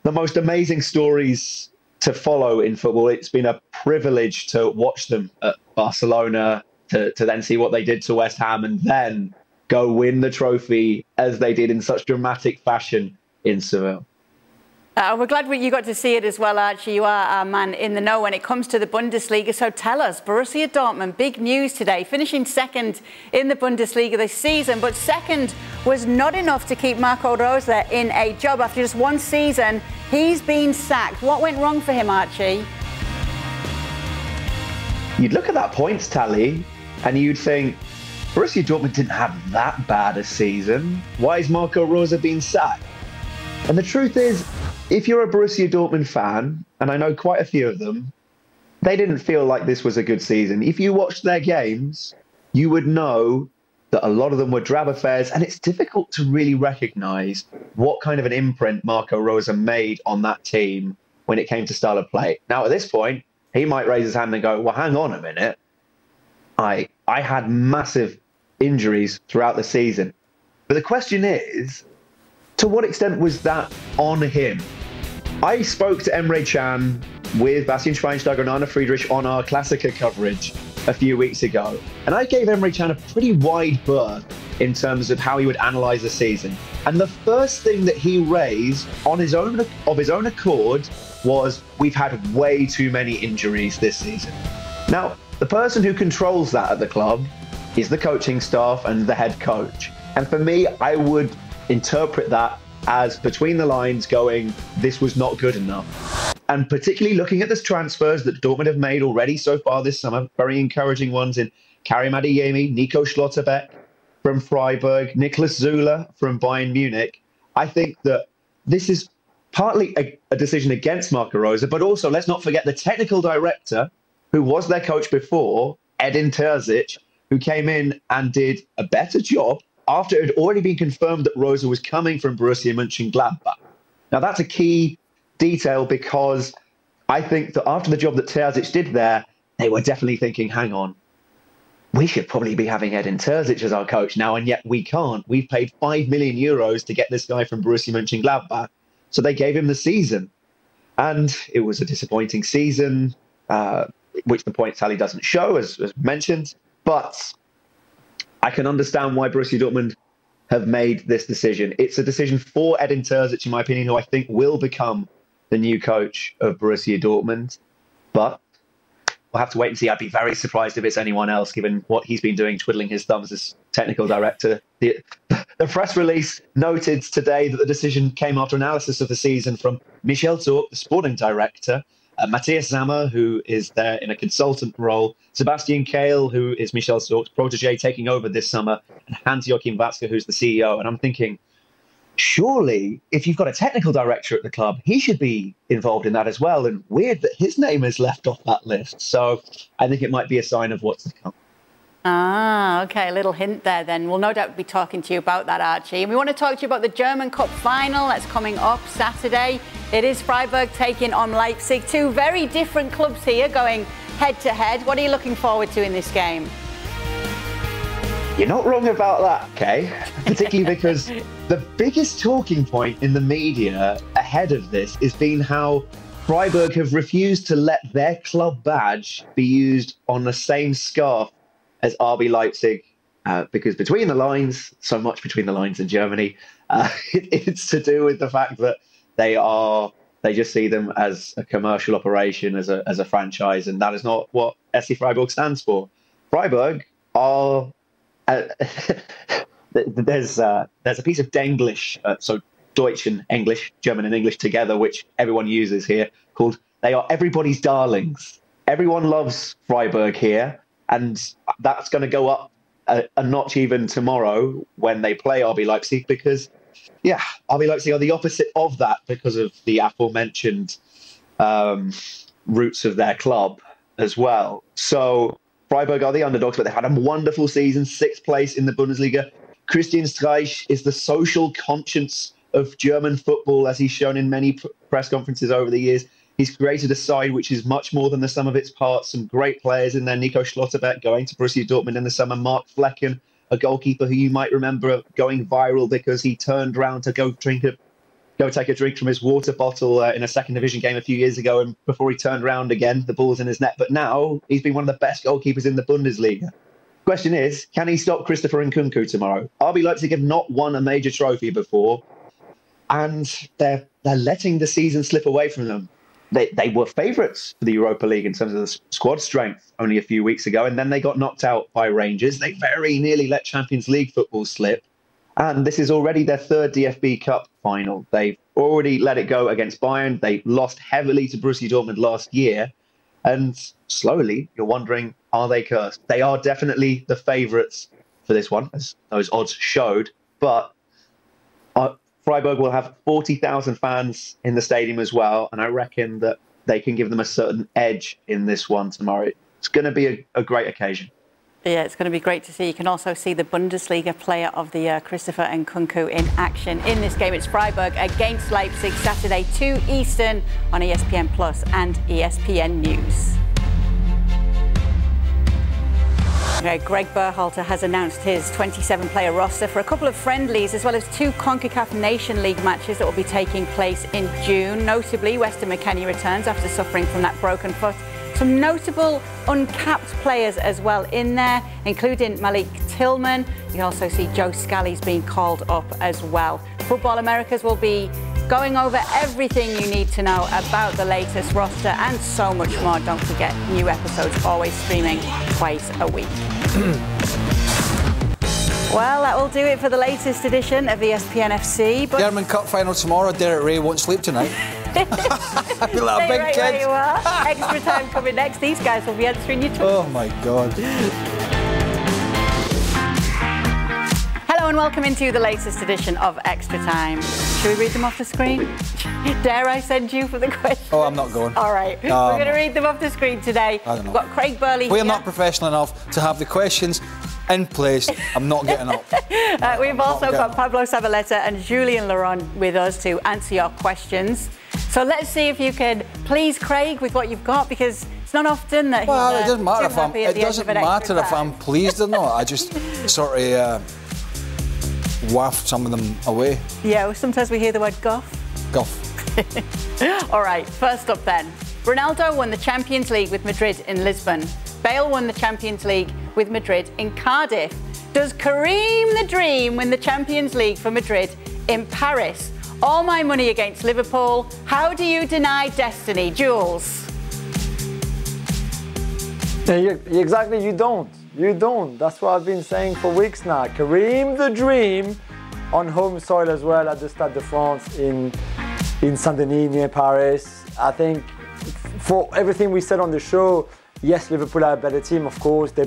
the most amazing stories to follow in football. It's been a privilege to watch them at Barcelona, to then see what they did to West Ham, and then go win the trophy as they did in such dramatic fashion in Seville. We're glad you got to see it as well, Archie. You are our man in the know when it comes to the Bundesliga. So tell us, Borussia Dortmund, big news today, finishing second in the Bundesliga this season. But second was not enough to keep Marco Rose in a job. After just one season, he's been sacked. What went wrong for him, Archie? You'd look at that points tally and you'd think, Borussia Dortmund didn't have that bad a season. Why is Marco Rose being sacked? And the truth is, if you're a Borussia Dortmund fan, and I know quite a few of them, they didn't feel like this was a good season. If you watched their games, you would know that a lot of them were drab affairs, and it's difficult to really recognise what kind of an imprint Marco Rose made on that team when it came to style of play. Now, at this point, he might raise his hand and go, well, hang on a minute. I had massive injuries throughout the season. But the question is, to what extent was that on him? I spoke to Emre Can with Bastian Schweinsteiger and Arne Friedrich on our Klassiker coverage a few weeks ago. And I gave Emre Can a pretty wide berth in terms of how he would analyse the season. And the first thing that he raised of his own accord was, we've had way too many injuries this season. Now, the person who controls that at the club is the coaching staff and the head coach. And for me, I would interpret that as between the lines going, this was not good enough. And particularly looking at the transfers that Dortmund have made already so far this summer, very encouraging ones in Karim Adeyemi, Nico Schlotterbeck from Freiburg, Niklas Zula from Bayern Munich. I think that this is partly a decision against Marco Rose, but also let's not forget the technical director who was their coach before, Edin Terzic, who came in and did a better job after it had already been confirmed that Rose was coming from Borussia Mönchengladbach. Now, that's a key detail because I think that after the job that Terzic did there, they were definitely thinking, hang on, we should probably be having Edin Terzic as our coach now, and yet we can't. We've paid €5 million to get this guy from Borussia Mönchengladbach. So they gave him the season. And it was a disappointing season, which the point tally doesn't show, as mentioned. But I can understand why Borussia Dortmund have made this decision. It's a decision for Edin Terzic, in my opinion, who I think will become the new coach of Borussia Dortmund. But we'll have to wait and see. I'd be very surprised if it's anyone else, given what he's been doing, twiddling his thumbs as technical director. The press release noted today that the decision came after analysis of the season from Michel Zorc, the sporting director, Matthias Sammer, who is there in a consultant role, Sebastian Kehl, who is Michel Zorc's protege taking over this summer, and Hans-Joachim Watzke, who's the CEO. And I'm thinking, surely, if you've got a technical director at the club, he should be involved in that as well. And weird that his name is left off that list. So I think it might be a sign of what's to come. Ah, OK, a little hint there then. We'll no doubt be talking to you about that, Archie. And we want to talk to you about the German Cup final that's coming up Saturday. It is Freiburg taking on Leipzig. Two very different clubs here going head-to-head. What are you looking forward to in this game? You're not wrong about that, Kay. Particularly because the biggest talking point in the media ahead of this has been how Freiburg have refused to let their club badge be used on the same scarf as RB Leipzig, because between the lines, so much between the lines in Germany, it's to do with the fact that they just see them as a commercial operation, as a franchise, and that is not what SC Freiburg stands for. Freiburg are there's a piece of Denglish, so Deutsch and English, German and English together, which everyone uses here, called "They are everybody's darlings." Everyone loves Freiburg here. And that's going to go up a notch even tomorrow when they play RB Leipzig, because yeah, RB Leipzig are the opposite of that because of the aforementioned roots of their club as well. So Freiburg are the underdogs, but they had a wonderful season, 6th place in the Bundesliga. Christian Streich is the social conscience of German football, as he's shown in many press conferences over the years. He's created a side which is much more than the sum of its parts. Some great players in there. Nico Schlotterbeck going to Borussia Dortmund in the summer. Mark Flecken, a goalkeeper who you might remember going viral because he turned round to go take a drink from his water bottle in a second division game a few years ago, and before he turned round again, the ball's in his net. But now he's been one of the best goalkeepers in the Bundesliga. Question is, can he stop Christopher Nkunku tomorrow? RB Leipzig have not won a major trophy before, and they're letting the season slip away from them. They were favourites for the Europa League in terms of the squad strength only a few weeks ago, and then they got knocked out by Rangers. They very nearly let Champions League football slip, and this is already their 3rd DFB Cup final. They've already let it go against Bayern. They lost heavily to Borussia Dortmund last year, and slowly you're wondering, are they cursed? They are definitely the favourites for this one, as those odds showed, but Freiburg will have 40,000 fans in the stadium as well, and I reckon that they can give them a certain edge in this one tomorrow. It's going to be a great occasion. Yeah, it's going to be great to see. You can also see the Bundesliga player of the year, Christopher Nkunku, in action in this game. It's Freiburg against Leipzig, Saturday 2 Eastern on ESPN Plus and ESPN News. Okay, Greg Berhalter has announced his 27-player roster for a couple of friendlies as well as 2 CONCACAF Nation League matches that will be taking place in June. Notably, Weston McKennie returns after suffering from that broken foot. Some notable uncapped players as well in there, including Malik Tillman. You can also see Joe Scally's being called up as well. Football Americas will be going over everything you need to know about the latest roster and so much more. Don't forget, new episodes always streaming twice a week. Well, that will do it for the latest edition of ESPNFC. German Cup final tomorrow. Derek Ray won't sleep tonight. Stay right where you are. Extra time coming next. These guys will be answering your tweets. Oh my God. Hello and welcome into the latest edition of Extra Time. Should we read them off the screen? Dare I send you for the question? Oh, I'm not going. All right. We're going to read them off the screen today. I don't know. We've got Craig Burley We're here. not professional enough to have the questions in place. I'm not getting up. We've also got Pablo Zabaleta and Julian Laurent with us to answer your questions. So let's see if you can please Craig with what you've got, because it's not often that well, he's it doesn't matter if I'm pleased or not. I just sort of waft some of them away. Yeah, well, sometimes we hear the word guff. Guff. All right, first up then. Ronaldo won the Champions League with Madrid in Lisbon. Bale won the Champions League with Madrid in Cardiff. Does Kareem the Dream win the Champions League for Madrid in Paris? All my money against Liverpool. How do you deny destiny, Jules? Exactly, you don't. You don't. That's what I've been saying for weeks now. Kareem the Dream on home soil as well at the Stade de France in Saint-Denis near Paris. I think for everything we said on the show, yes, Liverpool are a better team, of course. They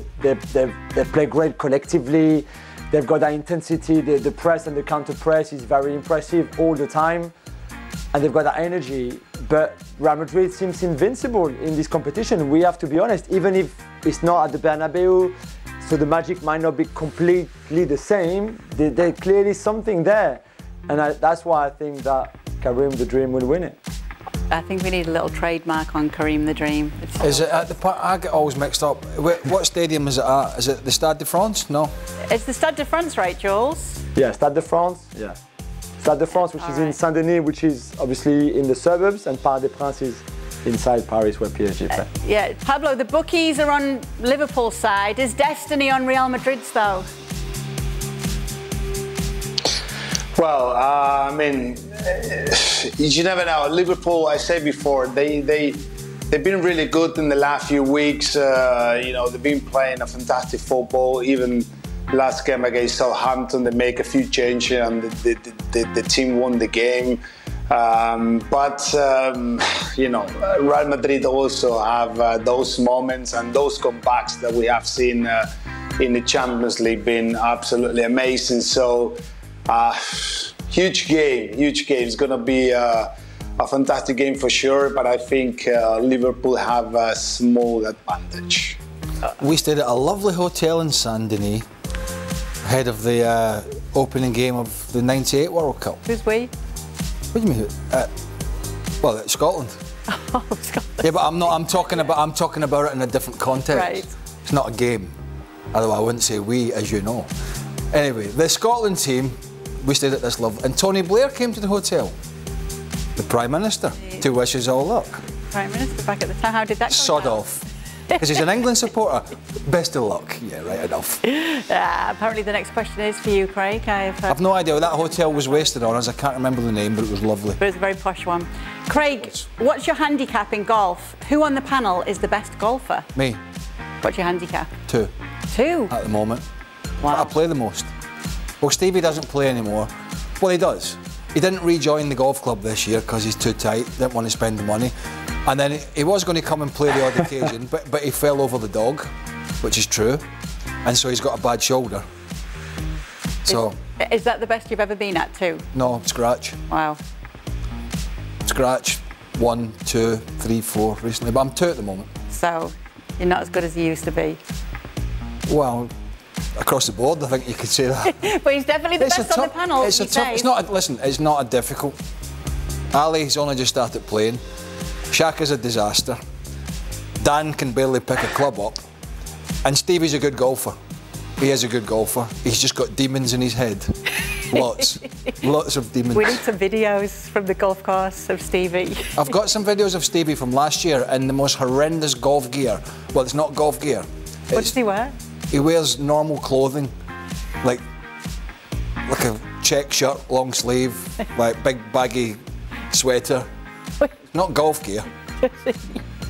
play great collectively. They've got that intensity. The press and the counter press is very impressive all the time. And they've got that energy. But Real Madrid seems invincible in this competition. We have to be honest, even if it's not at the Bernabeu, so the magic might not be completely the same, there's clearly something there. And that's why I think that Kareem the Dream will win it. I think we need a little trademark on Kareem the Dream. Is it at the park? I get always mixed up. What stadium is it at? Is it the Stade de France? No. It's the Stade de France, right, Jules? Yeah, Stade de France. Yeah. Stade de France, which is in Saint-Denis, which is obviously in the suburbs, and Parc des Princes is inside Paris, where PSG play. Yeah, Pablo, the bookies are on Liverpool's side. Is destiny on Real Madrid's, though? Well, I mean, you never know. Liverpool, I said before, they've been really good in the last few weeks. They've been playing a fantastic football. Even last game against Southampton, they make a few changes and the team won the game. Real Madrid also have those moments and those comebacks that we have seen in the Champions League been absolutely amazing. So huge game. It's going to be a fantastic game for sure, but I think Liverpool have a small advantage. We stayed at a lovely hotel in Saint-Denis ahead of the opening game of the '98 World Cup. Who's we? What do you mean? Well, it's Scotland. Oh, Scotland. Yeah, but I'm talking about it in a different context. Right. It's not a game. Although I wouldn't say we, as you know. Anyway, the Scotland team, we stayed at this and Tony Blair came to the hotel. The Prime Minister, to wish us all luck. Prime Minister back at the time. How did that go? Sod off. Because he's an England supporter. Best of luck. Yeah, right enough. Apparently the next question is for you, Craig. I've no idea what that hotel was wasted on us. I can't remember the name, but it was lovely. But it's a very posh one. Craig, what's your handicap in golf? Who on the panel is the best golfer? Me. What's your handicap? 2. 2? At the moment. Wow. I play the most. Well, Stevie doesn't play anymore. Well, he does. He didn't rejoin the golf club this year because he's too tight, didn't want to spend the money. And then he was going to come and play the odd occasion, but he fell over the dog, which is true. And so he's got a bad shoulder. So. Is that the best you've ever been at, 2? No, scratch. Wow. Scratch, 1, 2, 3, 4 recently, but I'm 2 at the moment. So, you're not as good as you used to be? Well, across the board, I think you could say that. But he's definitely the best on the panel. Listen, it's not a difficult. Ali's only just started playing. Shaka's a disaster. Dan can barely pick a club up. And Stevie's a good golfer. He is a good golfer. He's just got demons in his head. Lots of demons. We need some videos from the golf course of Stevie. I've got some videos of Stevie from last year in the most horrendous golf gear. Well, it's not golf gear. What does he wear? He wears normal clothing, like a check shirt, long sleeve, like big baggy sweater. Not golf gear.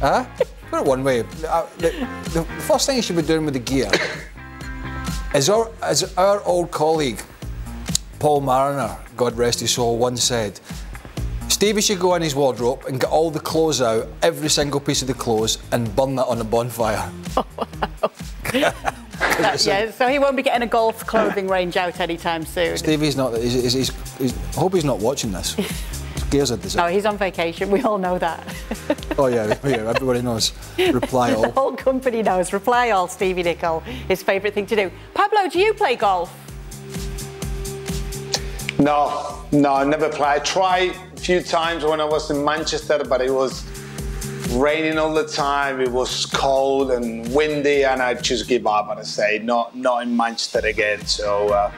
Huh? Put it one way. The first thing you should be doing with the gear is our old colleague, Paul Mariner, God rest his soul, once said, Stevie should go in his wardrobe and get all the clothes out, every single piece of the clothes, and burn that on a bonfire. Oh, wow. Yeah, so he won't be getting a golf clothing range out anytime soon. Stevie's not. I hope he's not watching this. Gears are disaster. No, he's on vacation. We all know that. Oh yeah, everybody knows. Reply all. The whole company knows. Reply all, Stevie Nicol, his favourite thing to do. Pablo, do you play golf? No, I never played. I tried a few times when I was in Manchester, but it was raining all the time. It was cold and windy, and I just give up and I say, not in Manchester again. So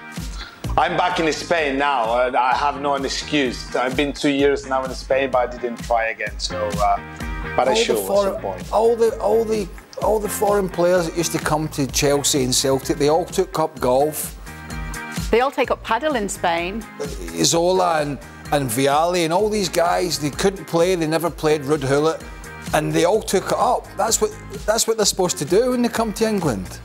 I'm back in Spain now. I have no excuse. I've been 2 years now in Spain, but I didn't try again. So, but I should at some point. All the foreign players that used to come to Chelsea and Celtic, they all took up golf. They all take up paddle in Spain. Zola and Vialli and all these guys, they couldn't play. They never played Ruud Gullit, and they all took it up. That's what they're supposed to do when they come to England.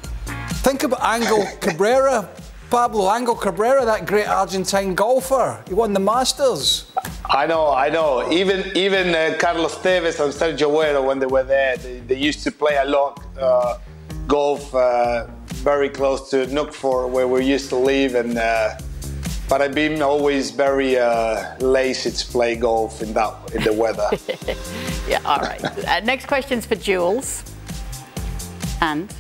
Think about Angel Cabrera. Pablo Angel Cabrera, that great Argentine golfer. He won the Masters. I know. Even Carlos Tevez and Sergio Agüero, when they were there, they used to play a lot golf very close to Nuckford, where we used to live. And but I've been always very lazy to play golf in the weather. Yeah, all right. Next question's for Jules. And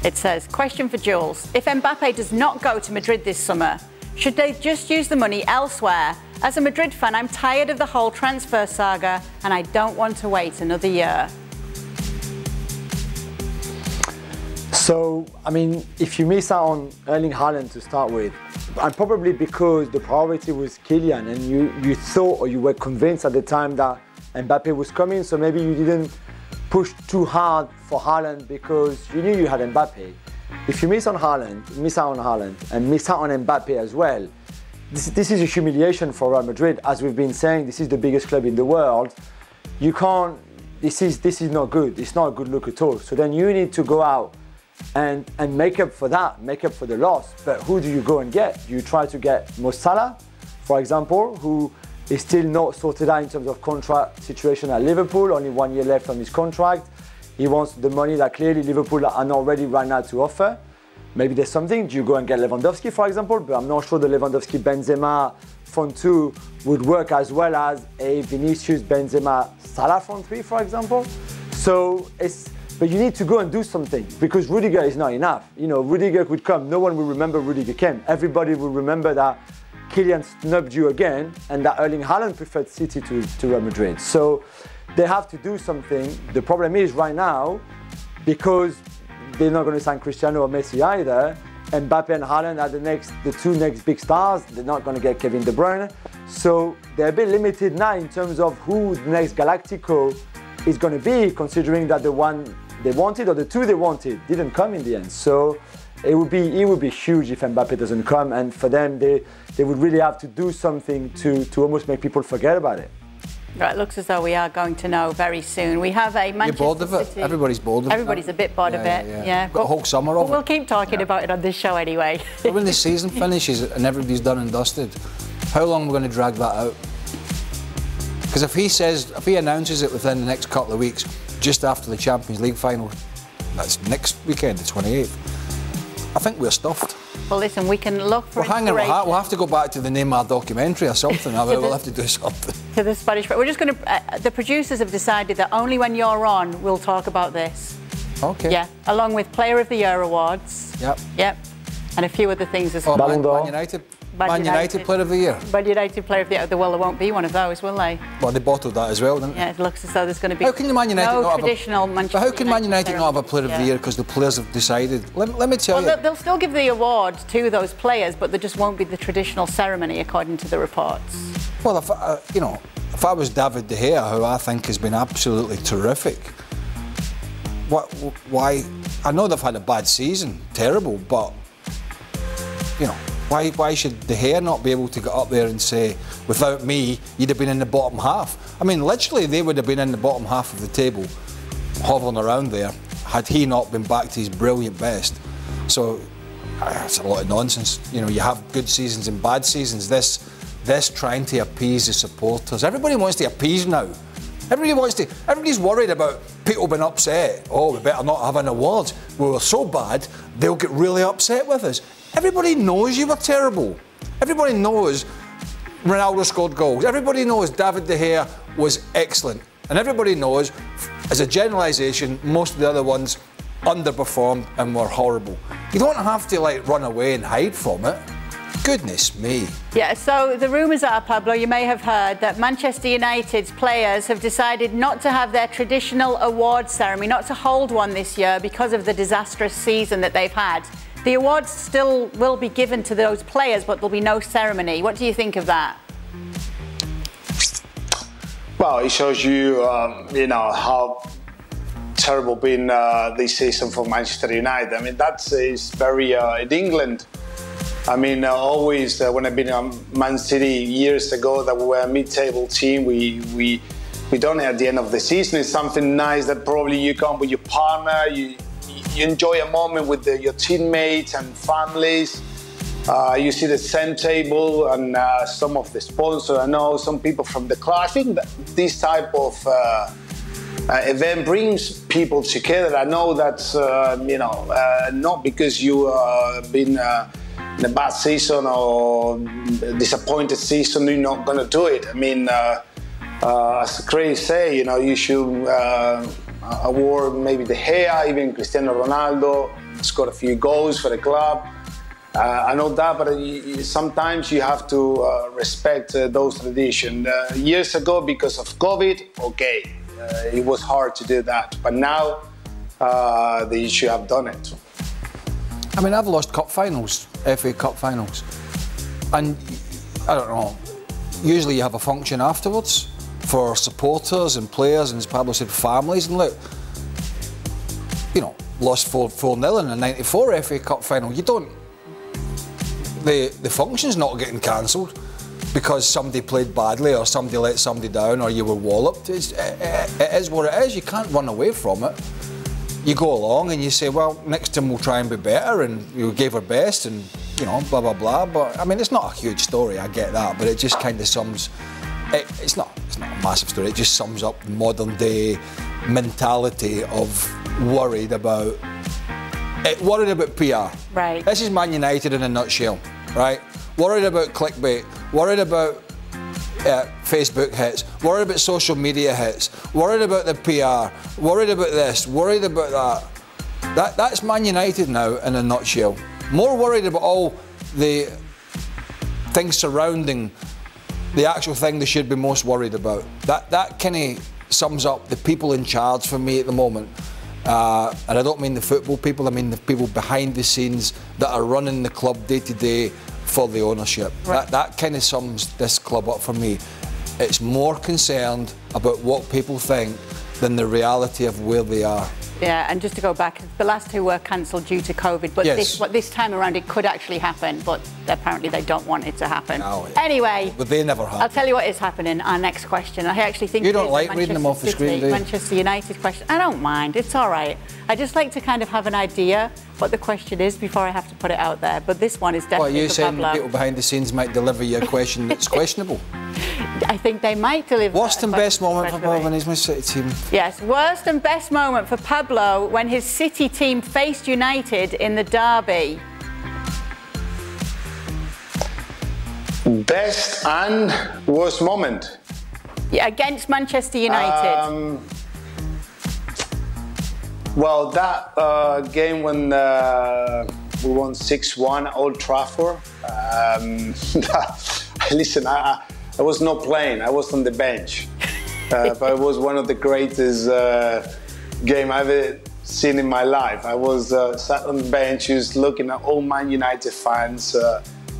it says, question for Jules. If Mbappe does not go to Madrid this summer, should they just use the money elsewhere? As a Madrid fan, I'm tired of the whole transfer saga and I don't want to wait another year. So, I mean, if you miss out on Erling Haaland to start with, and probably because the priority was Kylian and you thought or you were convinced at the time that Mbappe was coming, so maybe you didn't push too hard for Haaland because you knew you had Mbappe. If you miss out on Haaland and miss out on Mbappe as well, this is a humiliation for Real Madrid. As we've been saying, this is the biggest club in the world. You can't, this is not good. It's not a good look at all. So then you need to go out and make up for that, make up for the loss. But who do you go and get? You try to get Mo Salah, for example, who is still not sorted out in terms of contract situation at Liverpool, only 1 year left on his contract. He wants the money that clearly Liverpool are not ready right now to offer. Maybe there's something. Do you go and get Lewandowski, for example? But I'm not sure the Lewandowski-Benzema front two would work as well as a Vinicius, Benzema, Salah front three, for example. So but you need to go and do something because Rudiger is not enough. You know, Rudiger could come. No one will remember Rudiger came. Everybody will remember that Kylian snubbed you again and that Erling Haaland preferred City to Real Madrid. So they have to do something. The problem is right now, because they're not going to sign Cristiano or Messi either, Mbappe and Haaland are the two next big stars. They're not going to get Kevin De Bruyne. So they're a bit limited now in terms of who the next Galactico is going to be, considering that the one they wanted or the two they wanted didn't come in the end. So it would be huge if Mbappe doesn't come, and for them they would really have to do something to almost make people forget about it. Right, it looks as though we are going to know very soon. We have a Manchester You're bored of it? City. Everybody's bored of it. Everybody's a bit bored of it, yeah. Got a whole summer of it. We'll keep talking about it on this show anyway. But when the season finishes and everybody's done and dusted, how long are we going to drag that out? Because if he announces it within the next couple of weeks, just after the Champions League final, that's next weekend, the 28th, I think we're stuffed. Well, listen, we can look for inspiration. We'll have to go back to the Neymar documentary or something. We'll have to do something. To the Spanish. We're just going to. The producers have decided that only when you're on, we'll talk about this. Okay. Yeah, along with Player of the Year awards. Yep. Yep. And a few other things as well. Man United Player of the Year. Man United Player of the Year. Well, there won't be one of those, will they? Well, they bottled that as well, didn't they? Yeah, it looks as though there's going to be how can Man United no not traditional have Manchester But how can Man United Player not have a Player of the Year because the players have decided? Let me tell you. Well, they'll still give the award to those players, but there just won't be the traditional ceremony, according to the reports. Well, if I was David De Gea, who I think has been absolutely terrific, why? I know they've had a bad season, terrible, but why should De Gea not be able to get up there and say, without me, you'd have been in the bottom half? I mean, literally, they would have been in the bottom half of the table, hovering around there, had he not been back to his brilliant best. So, it's a lot of nonsense. You have good seasons and bad seasons. This trying to appease the supporters. Everybody wants to appease now. Everybody's worried about people being upset. Oh, we better not have an award. We were so bad, they'll get really upset with us. Everybody knows you were terrible. Everybody knows Ronaldo scored goals. Everybody knows David De Gea was excellent. And everybody knows, as a generalisation, most of the other ones underperformed and were horrible. You don't have to run away and hide from it. Goodness me. Yeah, so the rumours are, Pablo, you may have heard that Manchester United's players have decided not to have their traditional award ceremony, not to hold one this year because of the disastrous season that they've had. The awards still will be given to those players, but there'll be no ceremony. What do you think of that? Well, it shows you, how terrible been this season for Manchester United. I mean, is very in England. I mean, always when I've been at Man City years ago, that we were a mid-table team. We done it at the end of the season. It's something nice that probably you come with your partner. You enjoy a moment with your teammates and families. You see the same table and some of the sponsors. I know some people from the club. I think that this type of event brings people together. I know that's not because you been in a bad season or disappointed season, you're not going to do it. I mean, as Craig say, you should award maybe De Gea, even Cristiano Ronaldo scored a few goals for the club. I know that, but sometimes you have to respect those traditions. Years ago, because of COVID, okay, it was hard to do that. But now, they should have done it. I mean, I've lost cup finals, FA Cup finals. And, I don't know, usually you have a function afterwards for supporters and players and, as Pablo said, families. And look, lost 4-0 in the 94 FA Cup final. You don't... The function's not getting cancelled because somebody played badly or somebody let somebody down or you were walloped. It is what it is. You can't run away from it. You go along and you say, well, next time we'll try and be better, and we gave our best, and blah blah blah. But I mean, it's not a huge story. I get that, but it just kind of sums. It's not a massive story. It just sums up the modern day mentality of worried about PR. Right. This is Man United in a nutshell, right? Worried about clickbait, worried about Facebook hits, worried about social media hits, worried about the PR, worried about this, worried about that. That's Man United now in a nutshell. More worried about all the things surrounding the actual thing they should be most worried about. That kind of sums up the people in charge for me at the moment. And I don't mean the football people, I mean the people behind the scenes that are running the club day to day for the ownership. Right. That kind of sums this club up for me. It's more concerned about what people think than the reality of where they are. Yeah, and just to go back, the last two were cancelled due to COVID, but yes. this time around it could actually happen, but apparently they don't want it to happen. No, anyway, but they never have. I'll tell you what is happening. Our next question. I actually think you don't like reading them off the screen, do you? Manchester United question. I don't mind. It's all right. I just like to kind of have an idea what the question is before I have to put it out there. But this one is definitely you for saying Pablo. People behind the scenes might deliver you a question that's questionable? I think they might deliver. Worst and best moment for Pablo when he's my City team? Yes, worst and best moment for Pablo when his City team faced United in the derby. Best and worst moment? Yeah, against Manchester United. Well, that game when we won 6-1 at Old Trafford. Listen, I was not playing. I was on the bench. But it was one of the greatest games I've ever seen in my life. I was sat on the bench, just looking at all Man United fans.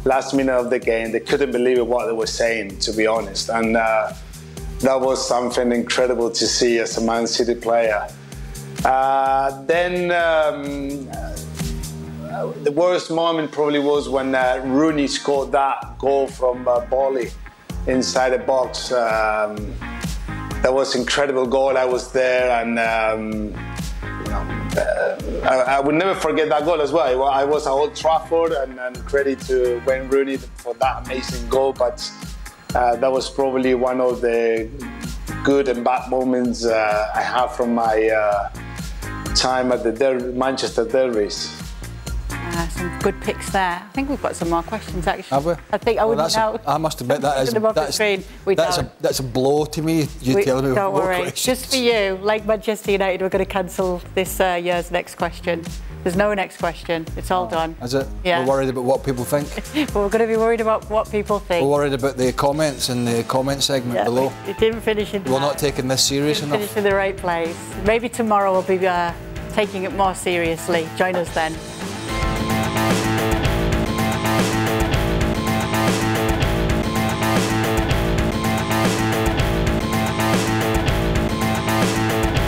Last minute of the game, they couldn't believe what they were saying, to be honest. And that was something incredible to see as a Man City player. Then the worst moment probably was when Rooney scored that goal from volley inside the box. That was an incredible goal. I was there, and I would never forget that goal as well. I was at Old Trafford, and credit to Wayne Rooney for that amazing goal. But that was probably one of the good and bad moments I have from my time at the Manchester derbies. Some good picks there. I think we've got some more questions actually. Have we? I think I wouldn't know. I must admit that's a blow to me. Telling me don't more worry. questions. Just for you, like Manchester United, we're going to cancel this year's next question. There's no next question. It's all done. Is it? Yeah. We're worried about what people think. But we're going to be worried about what people think. We're worried about the comments in the comment segment below. It didn't finish in. We're not taking this serious enough. Finish in the right place. Maybe tomorrow we'll be taking it more seriously. Join us then.